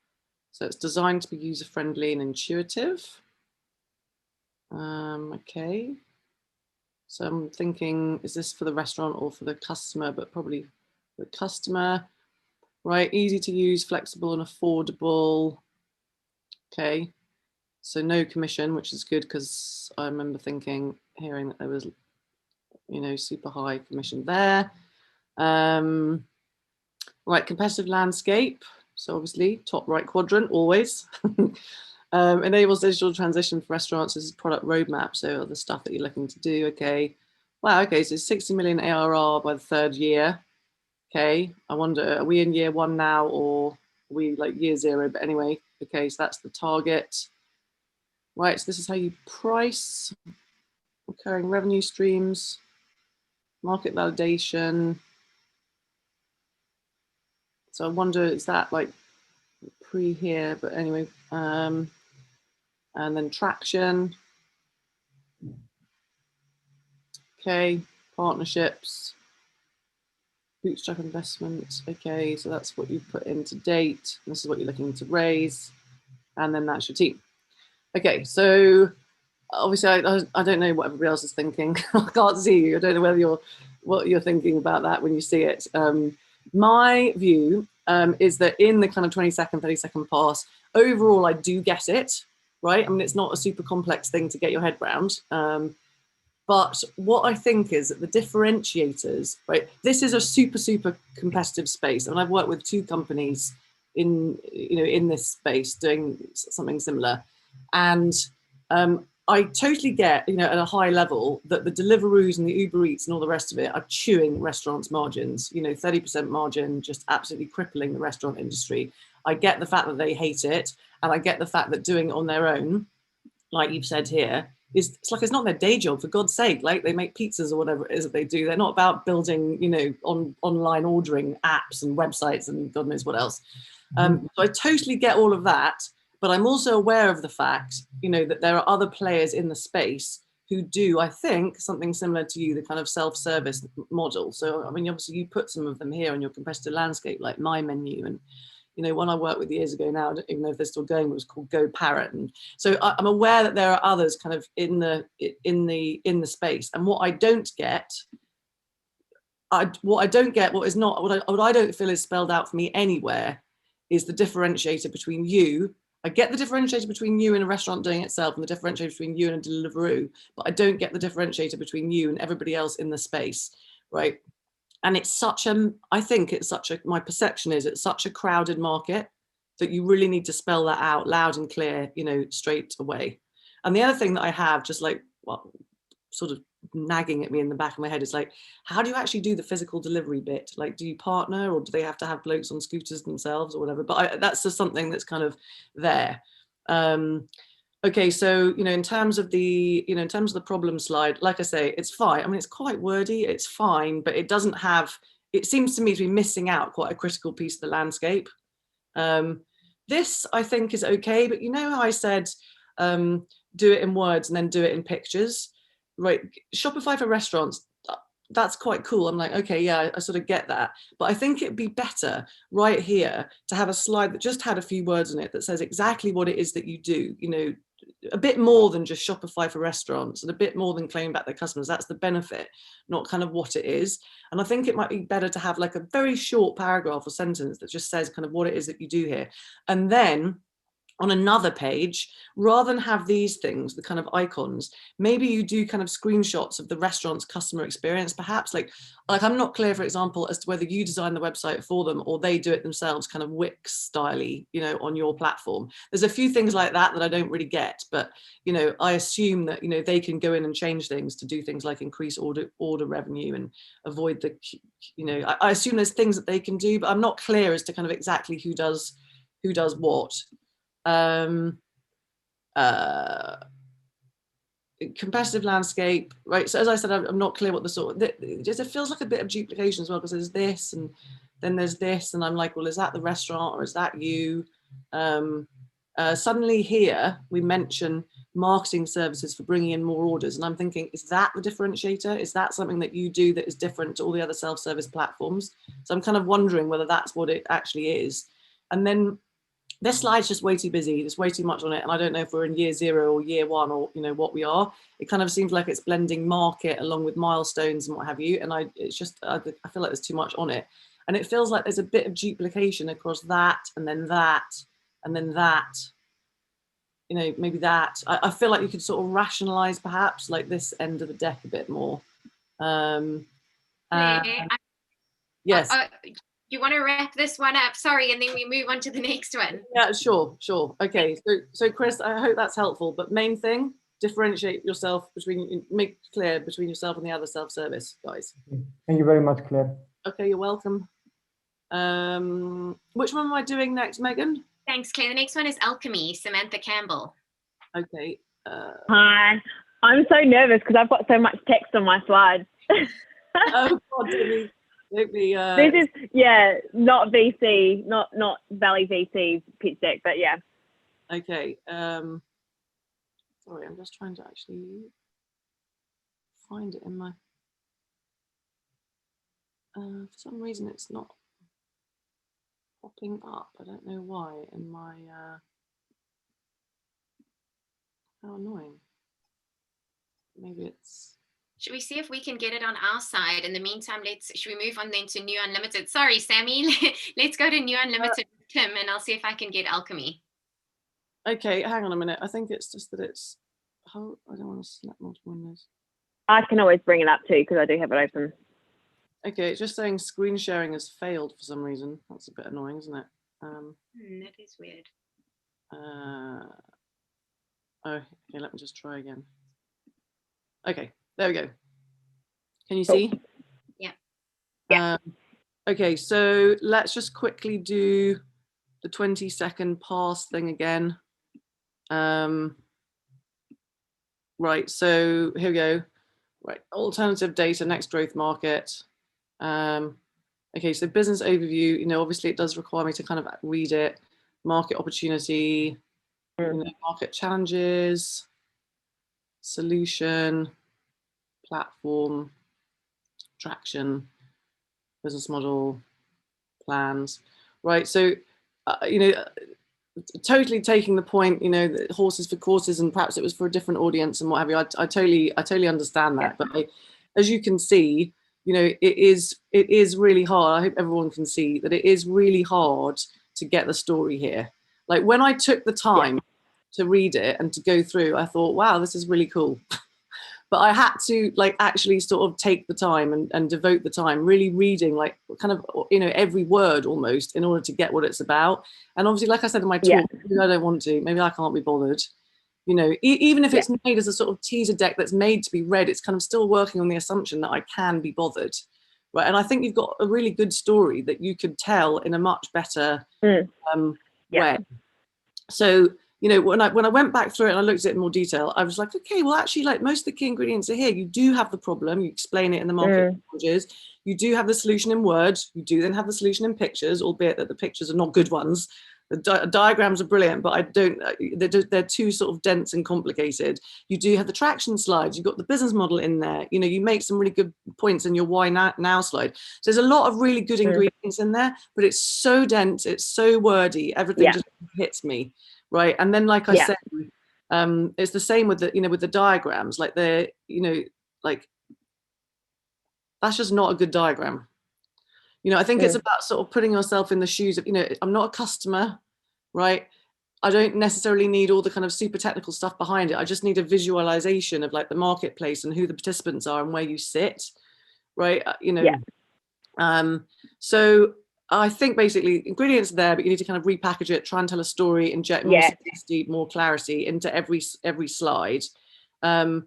So it's designed to be user-friendly and intuitive. Okay. So I'm thinking, is this for the restaurant or for the customer? But probably the customer. Right, easy to use, flexible and affordable. Okay, so no commission, which is good because I remember hearing that there was, super high commission there. Right, competitive landscape. So obviously top right quadrant, always. Enables digital transition for restaurants. This is product roadmap. So the stuff that you're looking to do. Okay. Wow. Okay. So 60 million ARR by the 3rd year. Okay. I wonder, are we in year 1 now or are we like year 0? But anyway, okay. So that's the target. Right. So this is how you price recurring revenue streams, market validation. So I wonder, is that like pre here? But anyway, and then traction. Okay, partnerships, bootstrap investments. Okay, so that's what you put in to date. This is what you're looking to raise, and then that's your team. Okay, so obviously I don't know what everybody else is thinking. I can't see you. I don't know what you're thinking about that when you see it. My view is that in the kind of 20-second, 30-second pass, overall I do get it, right? I mean, it's not a super complex thing to get your head around. But what I think is that the differentiators, right? This is a super, super competitive space. And I've worked with 2 companies in this space doing something similar. And I totally get, at a high level that the Deliveroos and the Uber Eats and all the rest of it are chewing restaurants' margins, 30% margin, just absolutely crippling the restaurant industry. I get the fact that they hate it. And I get the fact that doing it on their own, like you've said here, it's not their day job, for God's sake. Like they make pizzas or whatever it is that they do. They're not about building, online ordering apps and websites and God knows what else. So I totally get all of that, but I'm also aware of the fact, that there are other players in the space who do, I think, something similar to you, the kind of self-service model. So, I mean, obviously you put some of them here on your competitive landscape, like My Menu and one I worked with years ago now, I don't even know if they're still going, it was called Go Parrot. And so I'm aware that there are others kind of in the space. And what I don't get, what I don't feel is spelled out for me anywhere is the differentiator between you. I get the differentiator between you and a restaurant doing it itself and the differentiator between you and a Deliveroo, but I don't get the differentiator between you and everybody else in the space, right? And my perception is it's such a crowded market that you really need to spell that out loud and clear, straight away. And the other thing that I have just like, sort of nagging at me in the back of my head is like, how do you actually do the physical delivery bit? Like, do you partner or do they have to have blokes on scooters themselves or whatever? But that's just something that's kind of there. Okay, so in terms of the problem slide, like I say, it's fine. I mean, it's quite wordy, it's fine, but it seems to me to be missing out quite a critical piece of the landscape. This I think is okay, but how I said do it in words and then do it in pictures, right? Shopify for restaurants that's quite cool. I'm like, okay, yeah, I sort of get that. But I think it'd be better right here to have a slide that just had a few words in it that says exactly what it is that you do, you know, a bit more than just Shopify for restaurants and a bit more than claiming back their customers. That's the benefit, not kind of what it is. And I think it might be better to have like a very short paragraph or sentence that just says kind of what it is that you do here. And then on another page, rather than have these things, the kind of icons, maybe you do kind of screenshots of the restaurant's customer experience, perhaps like I'm not clear, for example, as to whether you design the website for them or they do it themselves, kind of Wix styley, you know, on your platform. There's a few things like that that I don't really get, but, you know, I assume that, you know, they can go in and change things to do things like increase order revenue and avoid the, you know, I assume there's things that they can do, but I'm not clear as to kind of exactly who does what. Competitive landscape, right? So as I said, I'm not clear what the sort of, it feels like a bit of duplication as well, because there's this and then there's this, and I'm like, well, is that the restaurant or is that you? Suddenly here we mention marketing services for bringing in more orders, and I'm thinking, is that the differentiator? Is that something that you do that is different to all the other self-service platforms? So I'm kind of wondering whether that's what it actually is. And then this slide's just way too busy. There's way too much on it. And I don't know if we're in year 0 or year 1 or, you know, what we are. It kind of seems like it's blending market along with milestones and what have you. And it's just, I feel like there's too much on it. And it feels like there's a bit of duplication across that and then that and then that, you know, maybe that. I feel like you could sort of rationalize perhaps like this end of the deck a bit more. Yes. You want to wrap this one up? Sorry, and then we move on to the next one. Yeah, sure. Okay, so Chris, I hope that's helpful. But main thing, differentiate yourself between, make clear between yourself and the other self-service guys. Thank you very much, Claire. Okay, you're welcome. Which one am I doing next, Megan? Thanks, Claire. The next one is Alchemy, Samantha Campbell. Okay. Hi. I'm so nervous because I've got so much text on my slides. Oh God, This is not VC, not Valley VC pitch deck, but yeah. Okay. Sorry, I'm just trying to actually find it in my. For some reason, it's not popping up. I don't know why. In my. How annoying. Maybe it's. Should we see if we can get it on our side? In the meantime, should we move on then to New Unlimited? Sorry, Sammy. Let's go to New Unlimited with Tim, and I'll see if I can get Alchemy. Okay, hang on a minute. I think it's just that it's. Oh, I don't want to select multiple windows. I can always bring it up too because I do have it open. Okay, it's just saying screen sharing has failed for some reason. That's a bit annoying, isn't it? That is weird. Okay, let me just try again. Okay. There we go. Can you see? Yeah. Okay, so let's just quickly do the 20-second pass thing again. Right, so here we go. Right, alternative data, next growth market. Okay, so business overview, you know, obviously it does require me to kind of read it. Market opportunity, you know, market challenges, solution, platform, traction, business model, plans, right? So, you know, totally taking the point, you know, that horses for courses, and perhaps it was for a different audience and what have you. I totally understand that. But as you can see, you know, it is really hard. I hope everyone can see that it is really hard to get the story here. Like when I took the time to read it and to go through, I thought, wow, this is really cool. But I had to like actually sort of take the time and devote the time really reading like kind of, you know, every word almost in order to get what it's about. And obviously, like I said in my talk, I don't want to, maybe I can't be bothered. You know, even if it's made as a sort of teaser deck that's made to be read, it's kind of still working on the assumption that I can be bothered. Right. And I think you've got a really good story that you could tell in a much better way. So, you know, when I went back through it and I looked at it in more detail, I was like, okay, well, actually, like most of the key ingredients are here. You do have the problem. You explain it in the market challenges. You do have the solution in words. You do then have the solution in pictures, albeit that the pictures are not good ones. The diagrams are brilliant, but I don't, they're too sort of dense and complicated. You do have the traction slides, you've got the business model in there, you know, you make some really good points in your why now slide. So there's a lot of really good ingredients in there, but it's so dense, it's so wordy, everything just hits me, right? And then, like I said, it's the same with the, you know, with the diagrams, like they're, you know, like, that's just not a good diagram. You know, I think it's about sort of putting yourself in the shoes of, you know, I'm not a customer, right? I don't necessarily need all the kind of super technical stuff behind it. I just need a visualization of like the marketplace and who the participants are and where you sit, right? You know, so I think basically ingredients are there, but you need to kind of repackage it, try and tell a story, inject more simplicity, more clarity into every slide. So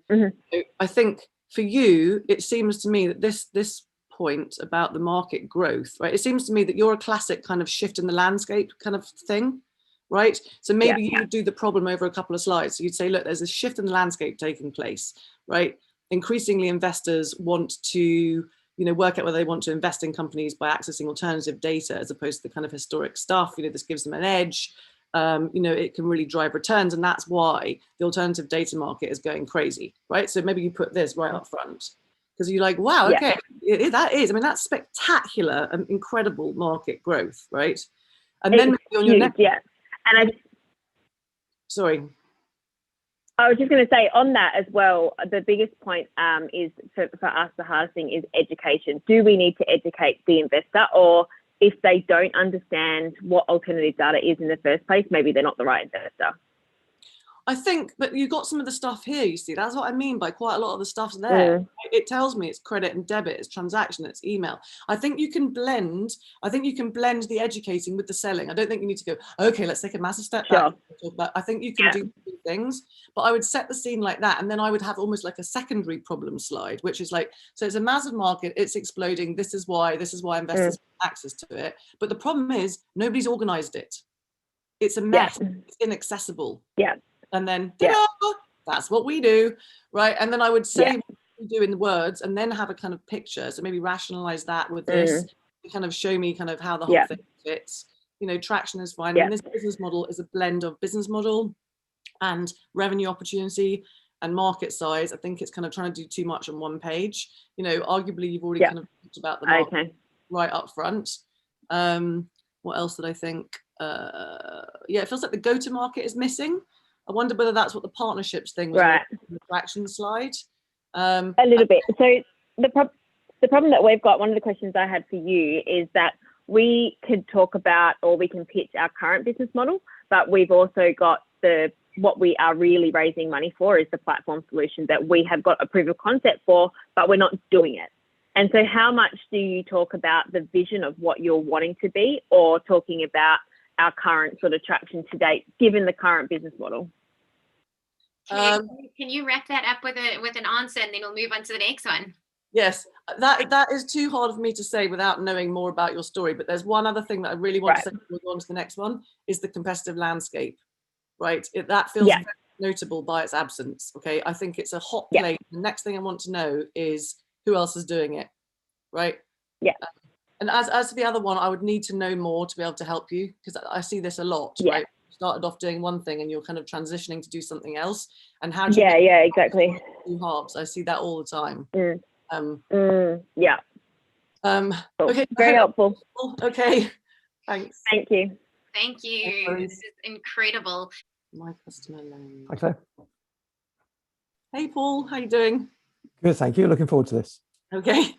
I think for you, it seems to me that this point about the market growth, right? It seems to me that you're a classic kind of shift in the landscape kind of thing, right? So maybe you would do the problem over a couple of slides. So you'd say, look, there's a shift in the landscape taking place, right? Increasingly, investors want to, you know, work out whether they want to invest in companies by accessing alternative data as opposed to the kind of historic stuff. You know, this gives them an edge. You know, it can really drive returns, and that's why the alternative data market is going crazy, right? So maybe you put this right up front, because you're like, wow, okay, that is, I mean, that's spectacular and incredible market growth, right? And then on your next, and sorry. I was just going to say on that as well, the biggest point is for us, the hardest thing is education. Do we need to educate the investor, or if they don't understand what alternative data is in the first place, maybe they're not the right investor? I think, but you got some of the stuff here, you see, that's what I mean by quite a lot of the stuff's there. It tells me it's credit and debit, it's transaction, it's email. I think you can blend the educating with the selling. I don't think you need to go, okay, let's take a massive step back. I think you can do two things, but I would set the scene like that. And then I would have almost like a secondary problem slide, which is like, so it's a massive market, it's exploding. This is why investors have access to it. But the problem is nobody's organized it. It's a mess, it's inaccessible. And then, that's what we do, right? And then I would say what we do in the words and then have a kind of picture. So maybe rationalize that with this, kind of show me kind of how the whole thing fits. You know, traction is fine. And this business model is a blend of business model and revenue opportunity and market size. I think it's kind of trying to do too much on one page. You know, arguably you've already kind of talked about the market right up front. What else did I think? It feels like the go-to-market is missing. I wonder whether that's what the partnerships thing was in the traction slide. A little bit. So the problem that we've got, one of the questions I had for you is that we could talk about, or we can pitch our current business model, but we've also got what we are really raising money for is the platform solution that we have got a proof of concept for, but we're not doing it. And so how much do you talk about the vision of what you're wanting to be, or talking about our current sort of traction to date, given the current business model? Can you wrap that up with an answer, and then we'll move on to the next one? Yes, that is too hard for me to say without knowing more about your story. But there's one other thing that I really want to say before we go on to the next one, is the competitive landscape, right? That feels very notable by its absence. Okay, I think it's a hot plate. The next thing I want to know is who else is doing it, right? And as for the other one, I would need to know more to be able to help you, because I see this a lot, right? You started off doing one thing and you're kind of transitioning to do something else. And how do you exactly. Two halves? I see that all the time. Okay, very helpful. Okay, thanks. Thank you. Thank you. This is incredible. My customer loan. Hi, Claire. Hey, Paul, how you doing? Good, thank you. Looking forward to this. Okay.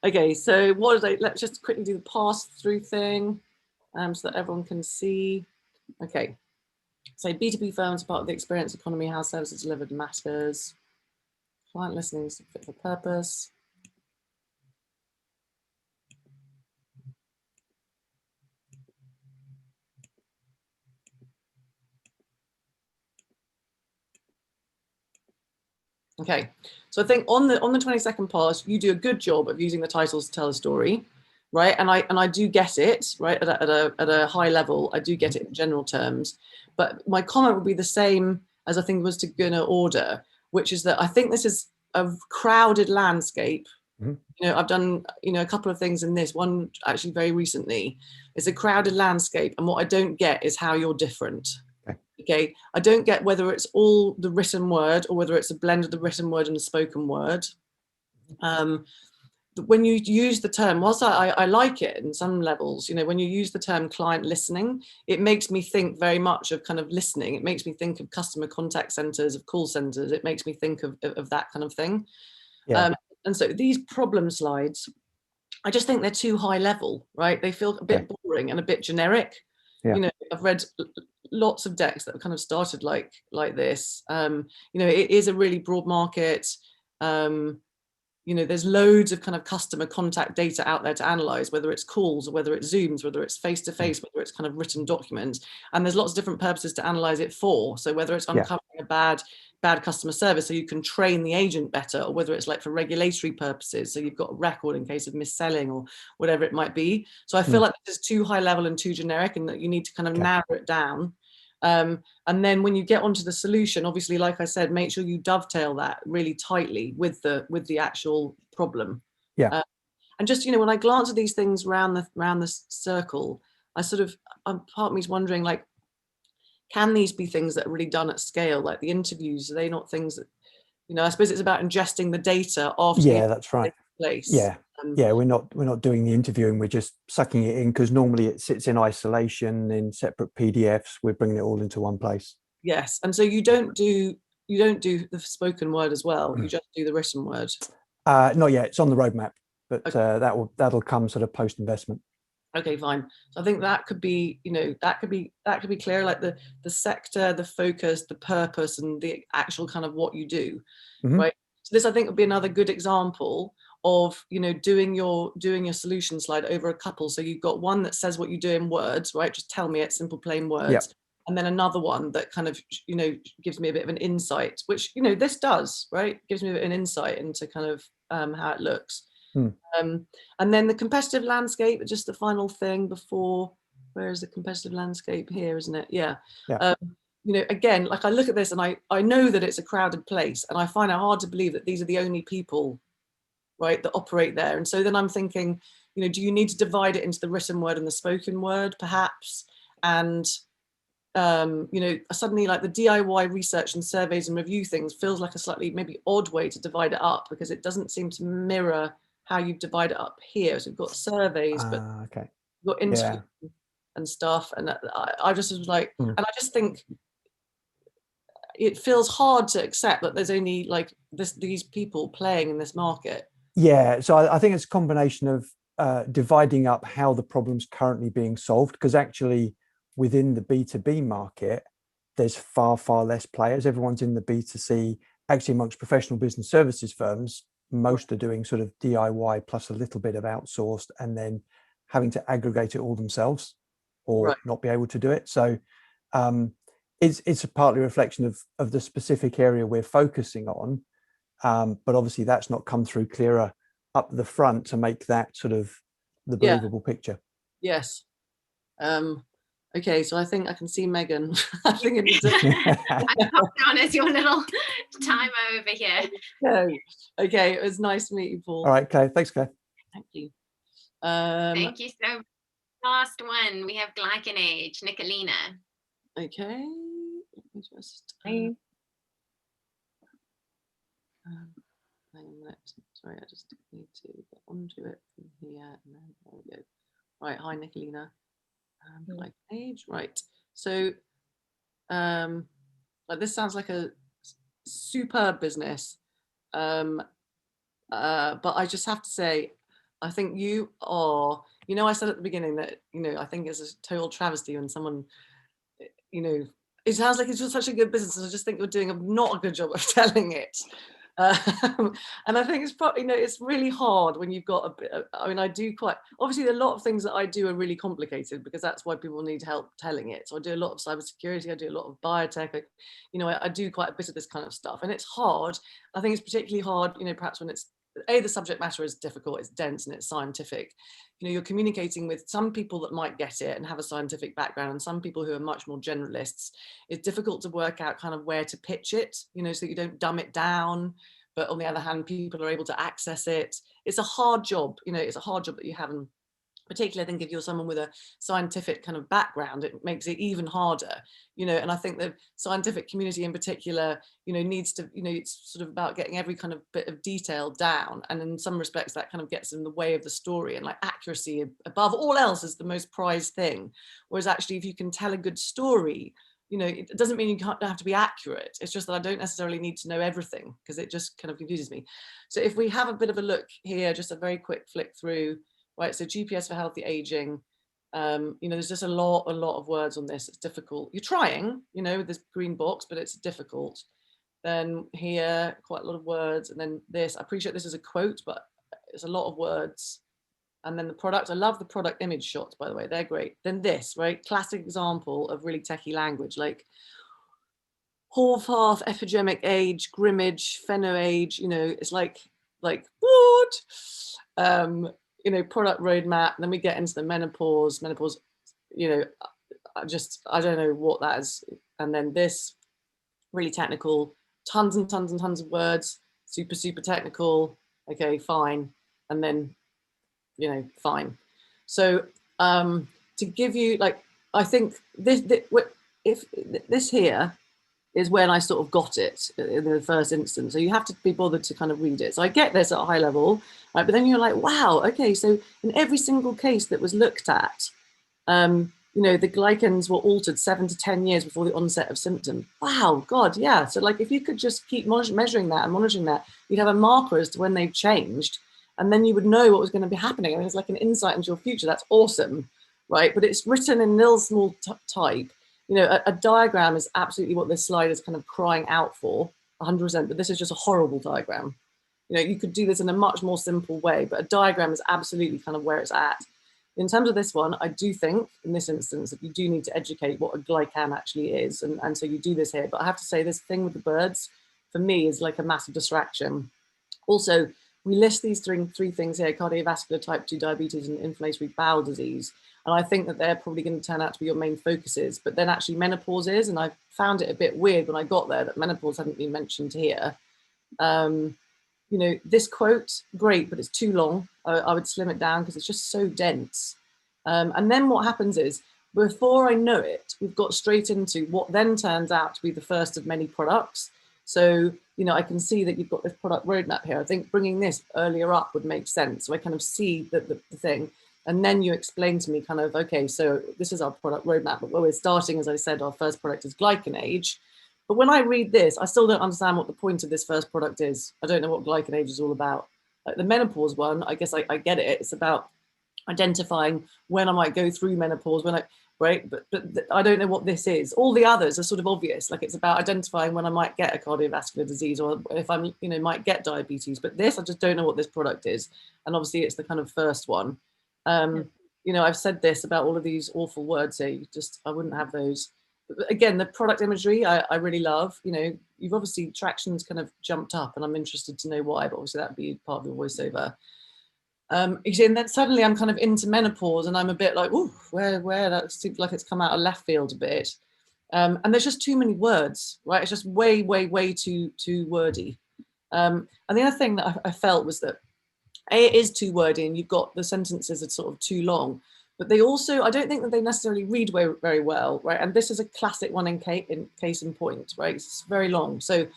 Okay, so let's just quickly do the pass-through thing so that everyone can see. Okay, so B2B firms are part of the experience economy, how services delivered matters. Client listening is fit for purpose. Okay, so I think on the 22nd pass, you do a good job of using the titles to tell a story, right? And I do get it, right? At a high level, I do get it in general terms. But my comment would be the same as I think was to Gunnar Order, which is that I think this is a crowded landscape. You know, I've done, you know, a couple of things in this, one actually very recently, It's a crowded landscape, and what I don't get is how you're different. Okay, I don't get whether it's all the written word or whether it's a blend of the written word and the spoken word. When you use the term, whilst I like it in some levels, you know, when you use the term client listening, it makes me think very much of kind of listening. It makes me think of customer contact centers, of call centers. It makes me think of that kind of thing. Yeah. And so these problem slides, I just think they're too high level, right? They feel a bit boring and a bit generic. Yeah. You know, I've read lots of decks that have kind of started like this. You know, it is a really broad market. You know, there's loads of kind of customer contact data out there to analyze, whether it's calls or whether it's Zooms, whether it's face-to-face, whether it's kind of written documents. And there's lots of different purposes to analyze it for. So whether it's uncovering a bad customer service so you can train the agent better, or whether it's like for regulatory purposes, so you've got a record in case of mis-selling or whatever it might be. So I feel like this is too high level and too generic, and that you need to kind of narrow it down. And then when you get onto the solution, obviously, like I said, make sure you dovetail that really tightly with the actual problem. Yeah. And just, you know, when I glance at these things around the circle, I sort of, part of me is wondering, like, can these be things that are really done at scale, like the interviews? Are they not things that, you know, I suppose it's about ingesting the data after. Yeah, that's right. Place. Yeah. Yeah, we're not doing the interviewing, we're just sucking it in, because normally it sits in isolation in separate PDFs. We're bringing it all into one place. Yes, and so you don't do the spoken word as well. You just do the written word. Not yet. It's on the roadmap, but okay. That'll come sort of post investment. Okay, fine. So I think that could be, you know, that could be clear, like the sector, the focus, the purpose, and the actual kind of what you do, right? So this, I think, would be another good example of, you know, doing your solution slide over a couple. So you've got one that says what you do in words, right? Just tell me it, simple plain words. Yep. And then another one that kind of, you know, gives me a bit of an insight, which, you know, this does, right? Gives me a bit of an insight into kind of how it looks. And then the competitive landscape, just the final thing before, where is the competitive landscape? Here, isn't it? Yeah. You know, again, like I look at this and I know that it's a crowded place, and I find it hard to believe that these are the only people, right, that operate there. And so then I'm thinking, you know, do you need to divide it into the written word and the spoken word, perhaps? And, you know, suddenly like the DIY research and surveys and review things feels like a slightly maybe odd way to divide it up, because it doesn't seem to mirror how you divide it up here. So we've got surveys, but we've got interviews and stuff. And I just was like, and I just think it feels hard to accept that there's only like these people playing in this market. Yeah, so I think it's a combination of dividing up how the problem's currently being solved, because actually within the B2B market, there's far, far less players. Everyone's in the B2C. Actually, amongst professional business services firms, most are doing sort of DIY plus a little bit of outsourced, and then having to aggregate it all themselves or not be able to do it. So it's a partly reflection of the specific area we're focusing on. But obviously that's not come through clearer up the front to make that sort of the believable picture. Yes. Okay, so I think I can see Megan. I think it needs I popped down as your little timer over here. Okay, it was nice to meet you, Paul. All right, Claire. Thanks, Claire. Thank you. Thank you so much. Last one, we have Glycanage, Nicolina. Okay, let me just hang on a minute. Sorry, I just need to get onto it from here, and then there we go. Right, hi Nicolina. Glycanage, right. So like this sounds like a superb business. But I just have to say, I think you are, you know, I said at the beginning that, you know, I think it's a total travesty when someone, you know, it sounds like it's just such a good business, and I just think you're doing not a good job of telling it. And I think it's probably, you know, it's really hard when you've got a bit, I mean, I do quite, obviously a lot of things that I do are really complicated, because that's why people need help telling it. So I do a lot of cybersecurity, I do a lot of biotech, you know, I do quite a bit of this kind of stuff, and it's hard. I think it's particularly hard, you know, perhaps when it's, the subject matter is difficult, it's dense and it's scientific. You know, you're communicating with some people that might get it and have a scientific background, and some people who are much more generalists. It's difficult to work out kind of where to pitch it, you know, so that you don't dumb it down, but on the other hand, people are able to access it. It's a hard job, you know, it's a hard job that you have. And particularly I think if you're someone with a scientific kind of background, it makes it even harder, you know. And I think the scientific community in particular, you know, needs to, you know, it's sort of about getting every kind of bit of detail down, and in some respects that kind of gets in the way of the story, and like accuracy above all else is the most prized thing. Whereas actually if you can tell a good story, you know, it doesn't mean you don't have to be accurate. It's just that I don't necessarily need to know everything, because it just kind of confuses me. So if we have a bit of a look here, just a very quick flick through, right? So GPS for healthy aging. You know, there's just a lot of words on this. It's difficult. You're trying, you know, with this green box, but it's difficult. Then here, quite a lot of words. And then this, I appreciate this is a quote, but it's a lot of words. And then the product, I love the product image shots, by the way, they're great. Then this, right? Classic example of really techie language, like Horvath, epigenic age, grimmage, pheno-age, you know, it's like what? You know, product roadmap. Then we get into the menopause, you know, I don't know what that is. And then this, really technical, tons and tons and tons of words, super technical. Okay, fine. And then, you know, fine. So to give you, like, I think if this here is when I sort of got it in the first instance. So you have to be bothered to kind of read it. So I get this at a high level, right? But then you're like, wow, okay. So in every single case that was looked at, you know, the glycans were altered 7 to 10 years before the onset of symptom. Wow, God, yeah. So like if you could just keep measuring that and monitoring that, you'd have a marker as to when they've changed, and then you would know what was going to be happening. I mean, it's like an insight into your future. That's awesome, right? But it's written in nil small type. You know, a diagram is absolutely what this slide is kind of crying out for, 100%, but this is just a horrible diagram. You know, you could do this in a much more simple way, but a diagram is absolutely kind of where it's at. In terms of this one, I do think in this instance that you do need to educate what a glycan actually is. And so you do this here, but I have to say this thing with the birds, for me, is like a massive distraction. Also, we list these three things here: cardiovascular, type 2 diabetes, and inflammatory bowel disease. And I think that they're probably going to turn out to be your main focuses, but then actually menopause is, and I found it a bit weird when I got there that menopause hadn't been mentioned here. You know, this quote, great, but it's too long. I would slim it down because it's just so dense. And then what happens is, before I know it, we've got straight into what then turns out to be the first of many products. So, you know, I can see that you've got this product roadmap here. I think bringing this earlier up would make sense. So I kind of see the thing. And then you explain to me kind of, okay, so this is our product roadmap, but where we're starting, as I said, our first product is glycanage. But when I read this, I still don't understand what the point of this first product is. I don't know what glycanage is all about. Like the menopause one, I guess I get it. It's about identifying when I might go through menopause, right? But I don't know what this is. All the others are sort of obvious. Like it's about identifying when I might get a cardiovascular disease, or if I'm, you know, might get diabetes. But this, I just don't know what this product is. And obviously it's the kind of first one. You know, I've said this about all of these awful words here. I wouldn't have those. But again, the product imagery, I really love. You know, you've obviously traction's kind of jumped up, and I'm interested to know why, but obviously that'd be part of your voiceover. And then suddenly I'm kind of into menopause, and I'm a bit like, oh, where that seems like it's come out of left field a bit. And there's just too many words, right? It's just way too wordy. And the other thing that I felt was that it is too wordy, and you've got the sentences are sort of too long, but they also, I don't think that they necessarily read very well, right? And this is a classic one in case in point, right? It's very long. So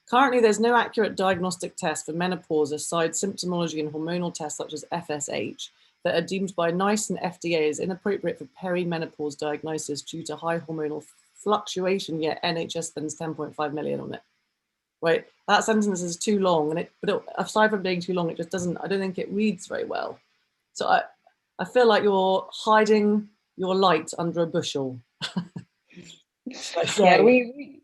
currently there's no accurate diagnostic test for menopause aside symptomology and hormonal tests such as FSH that are deemed by NICE and FDA as inappropriate for perimenopause diagnosis due to high hormonal fluctuation, yet NHS spends 10.5 million on it. Right, that sentence is too long, but aside from being too long, it just doesn't, I don't think it reads very well. So I feel like you're hiding your light under a bushel. Yeah, we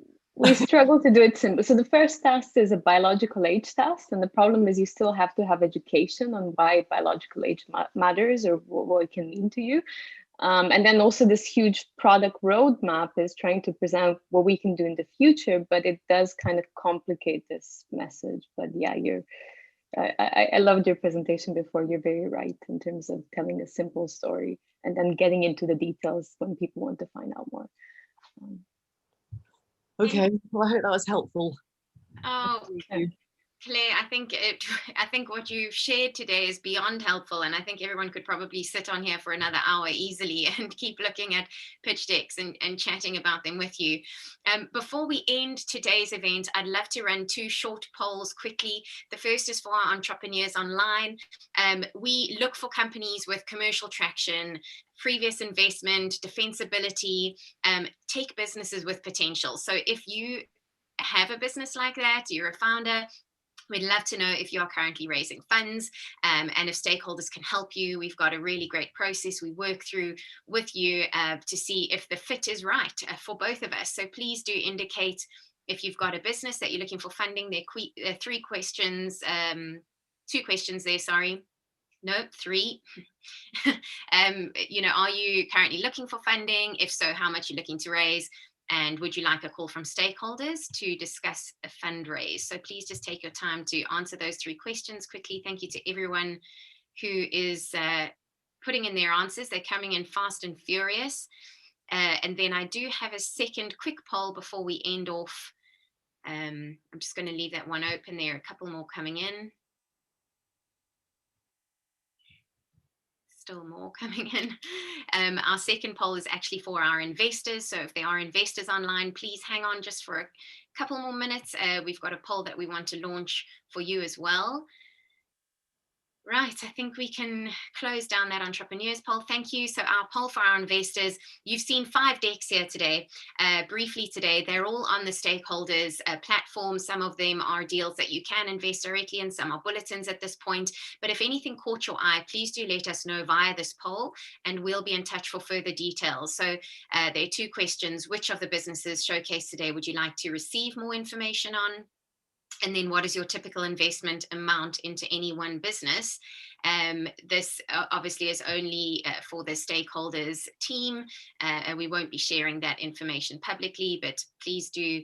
struggle to do it simple. So the first test is a biological age test, and the problem is you still have to have education on why biological age matters or what it can mean to you. And then also this huge product roadmap is trying to present what we can do in the future, but it does kind of complicate this message. But yeah, I loved your presentation before. You're very right in terms of telling a simple story and then getting into the details when people want to find out more. Okay, well, I hope that was helpful. Oh, Claire, I think what you've shared today is beyond helpful, and I think everyone could probably sit on here for another hour easily and keep looking at pitch decks and chatting about them with you. Before we end today's event, I'd love to run 2 short polls quickly. The first is for our entrepreneurs online. We look for companies with commercial traction, previous investment, defensibility, take businesses with potential. So if you have a business like that, you're a founder, we'd love to know if you're currently raising funds, and if stakeholders can help you. We've got a really great process we work through with you to see if the fit is right for both of us. So please do indicate if you've got a business that you're looking for funding. There are 3 questions, 2 questions there, sorry. No, 3. Are you currently looking for funding? If so, how much you're looking to raise? And would you like a call from stakeholders to discuss a fundraise? So please just take your time to answer those 3 questions quickly. Thank you to everyone who is putting in their answers. They're coming in fast and furious. And then I do have a second quick poll before we end off. I'm just going to leave that one open. There are a couple more coming in. Still more coming in. Our second poll is actually for our investors. So if there are investors online, please hang on just for a couple more minutes. We've got a poll that we want to launch for you as well. Right, I think we can close down that entrepreneurs poll. Thank you. So our poll for our investors, you've seen 5 decks here today, briefly today. They're all on the stakeholders platform. Some of them are deals that you can invest directly in, some are bulletins at this point. But if anything caught your eye, please do let us know via this poll and we'll be in touch for further details. So there are 2 questions. Which of the businesses showcased today would you like to receive more information on? And then what is your typical investment amount into any one business? This obviously is only for the stakeholders team, and we won't be sharing that information publicly, but please do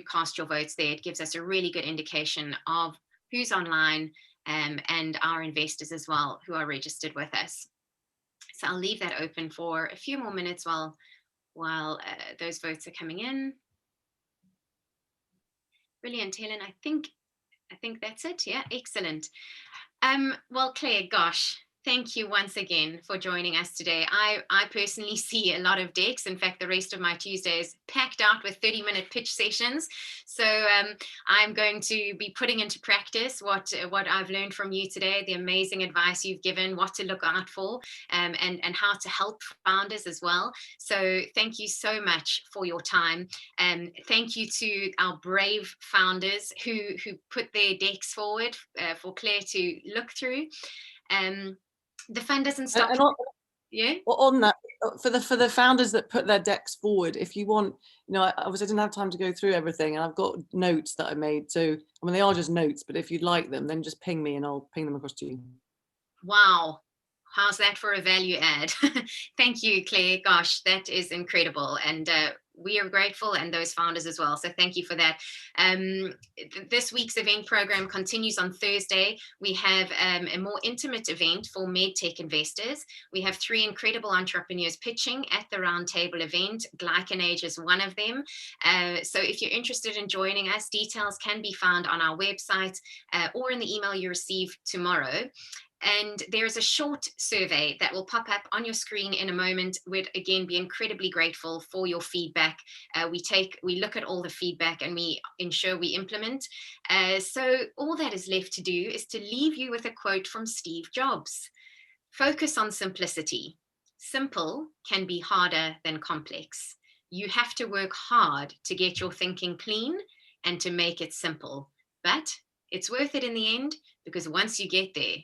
cast your votes there. It gives us a really good indication of who's online and our investors as well who are registered with us. So I'll leave that open for a few more minutes while those votes are coming in. Brilliant, Helen. I think that's it. Yeah, excellent. Well, Claire, gosh, thank you once again for joining us today. I personally see a lot of decks. In fact, the rest of my Tuesday is packed out with 30-minute pitch sessions. So I'm going to be putting into practice what I've learned from you today, the amazing advice you've given, what to look out for, and how to help founders as well. So thank you so much for your time. Thank you to our brave founders who put their decks forward for Claire to look through. The fund doesn't stop. Yeah. On that, for the founders that put their decks forward, if you want, I obviously didn't have time to go through everything, and I've got notes that I made. So I mean, they are just notes, but if you'd like them, then just ping me and I'll ping them across to you. Wow. How's that for a value add? Thank you, Claire. Gosh, that is incredible. And we are grateful, and those founders as well. So thank you for that. This week's event program continues on Thursday. We have a more intimate event for medtech investors. We have 3 incredible entrepreneurs pitching at the roundtable event. Glycanage is one of them. So if you're interested in joining us, details can be found on our website or in the email you receive tomorrow. And there's a short survey that will pop up on your screen in a moment. We'd again be incredibly grateful for your feedback. We look at all the feedback and we ensure we implement. So all that is left to do is to leave you with a quote from Steve Jobs. Focus on simplicity. Simple can be harder than complex. You have to work hard to get your thinking clean and to make it simple. But it's worth it in the end, because once you get there,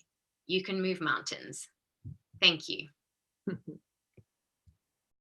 you can move mountains. Thank you.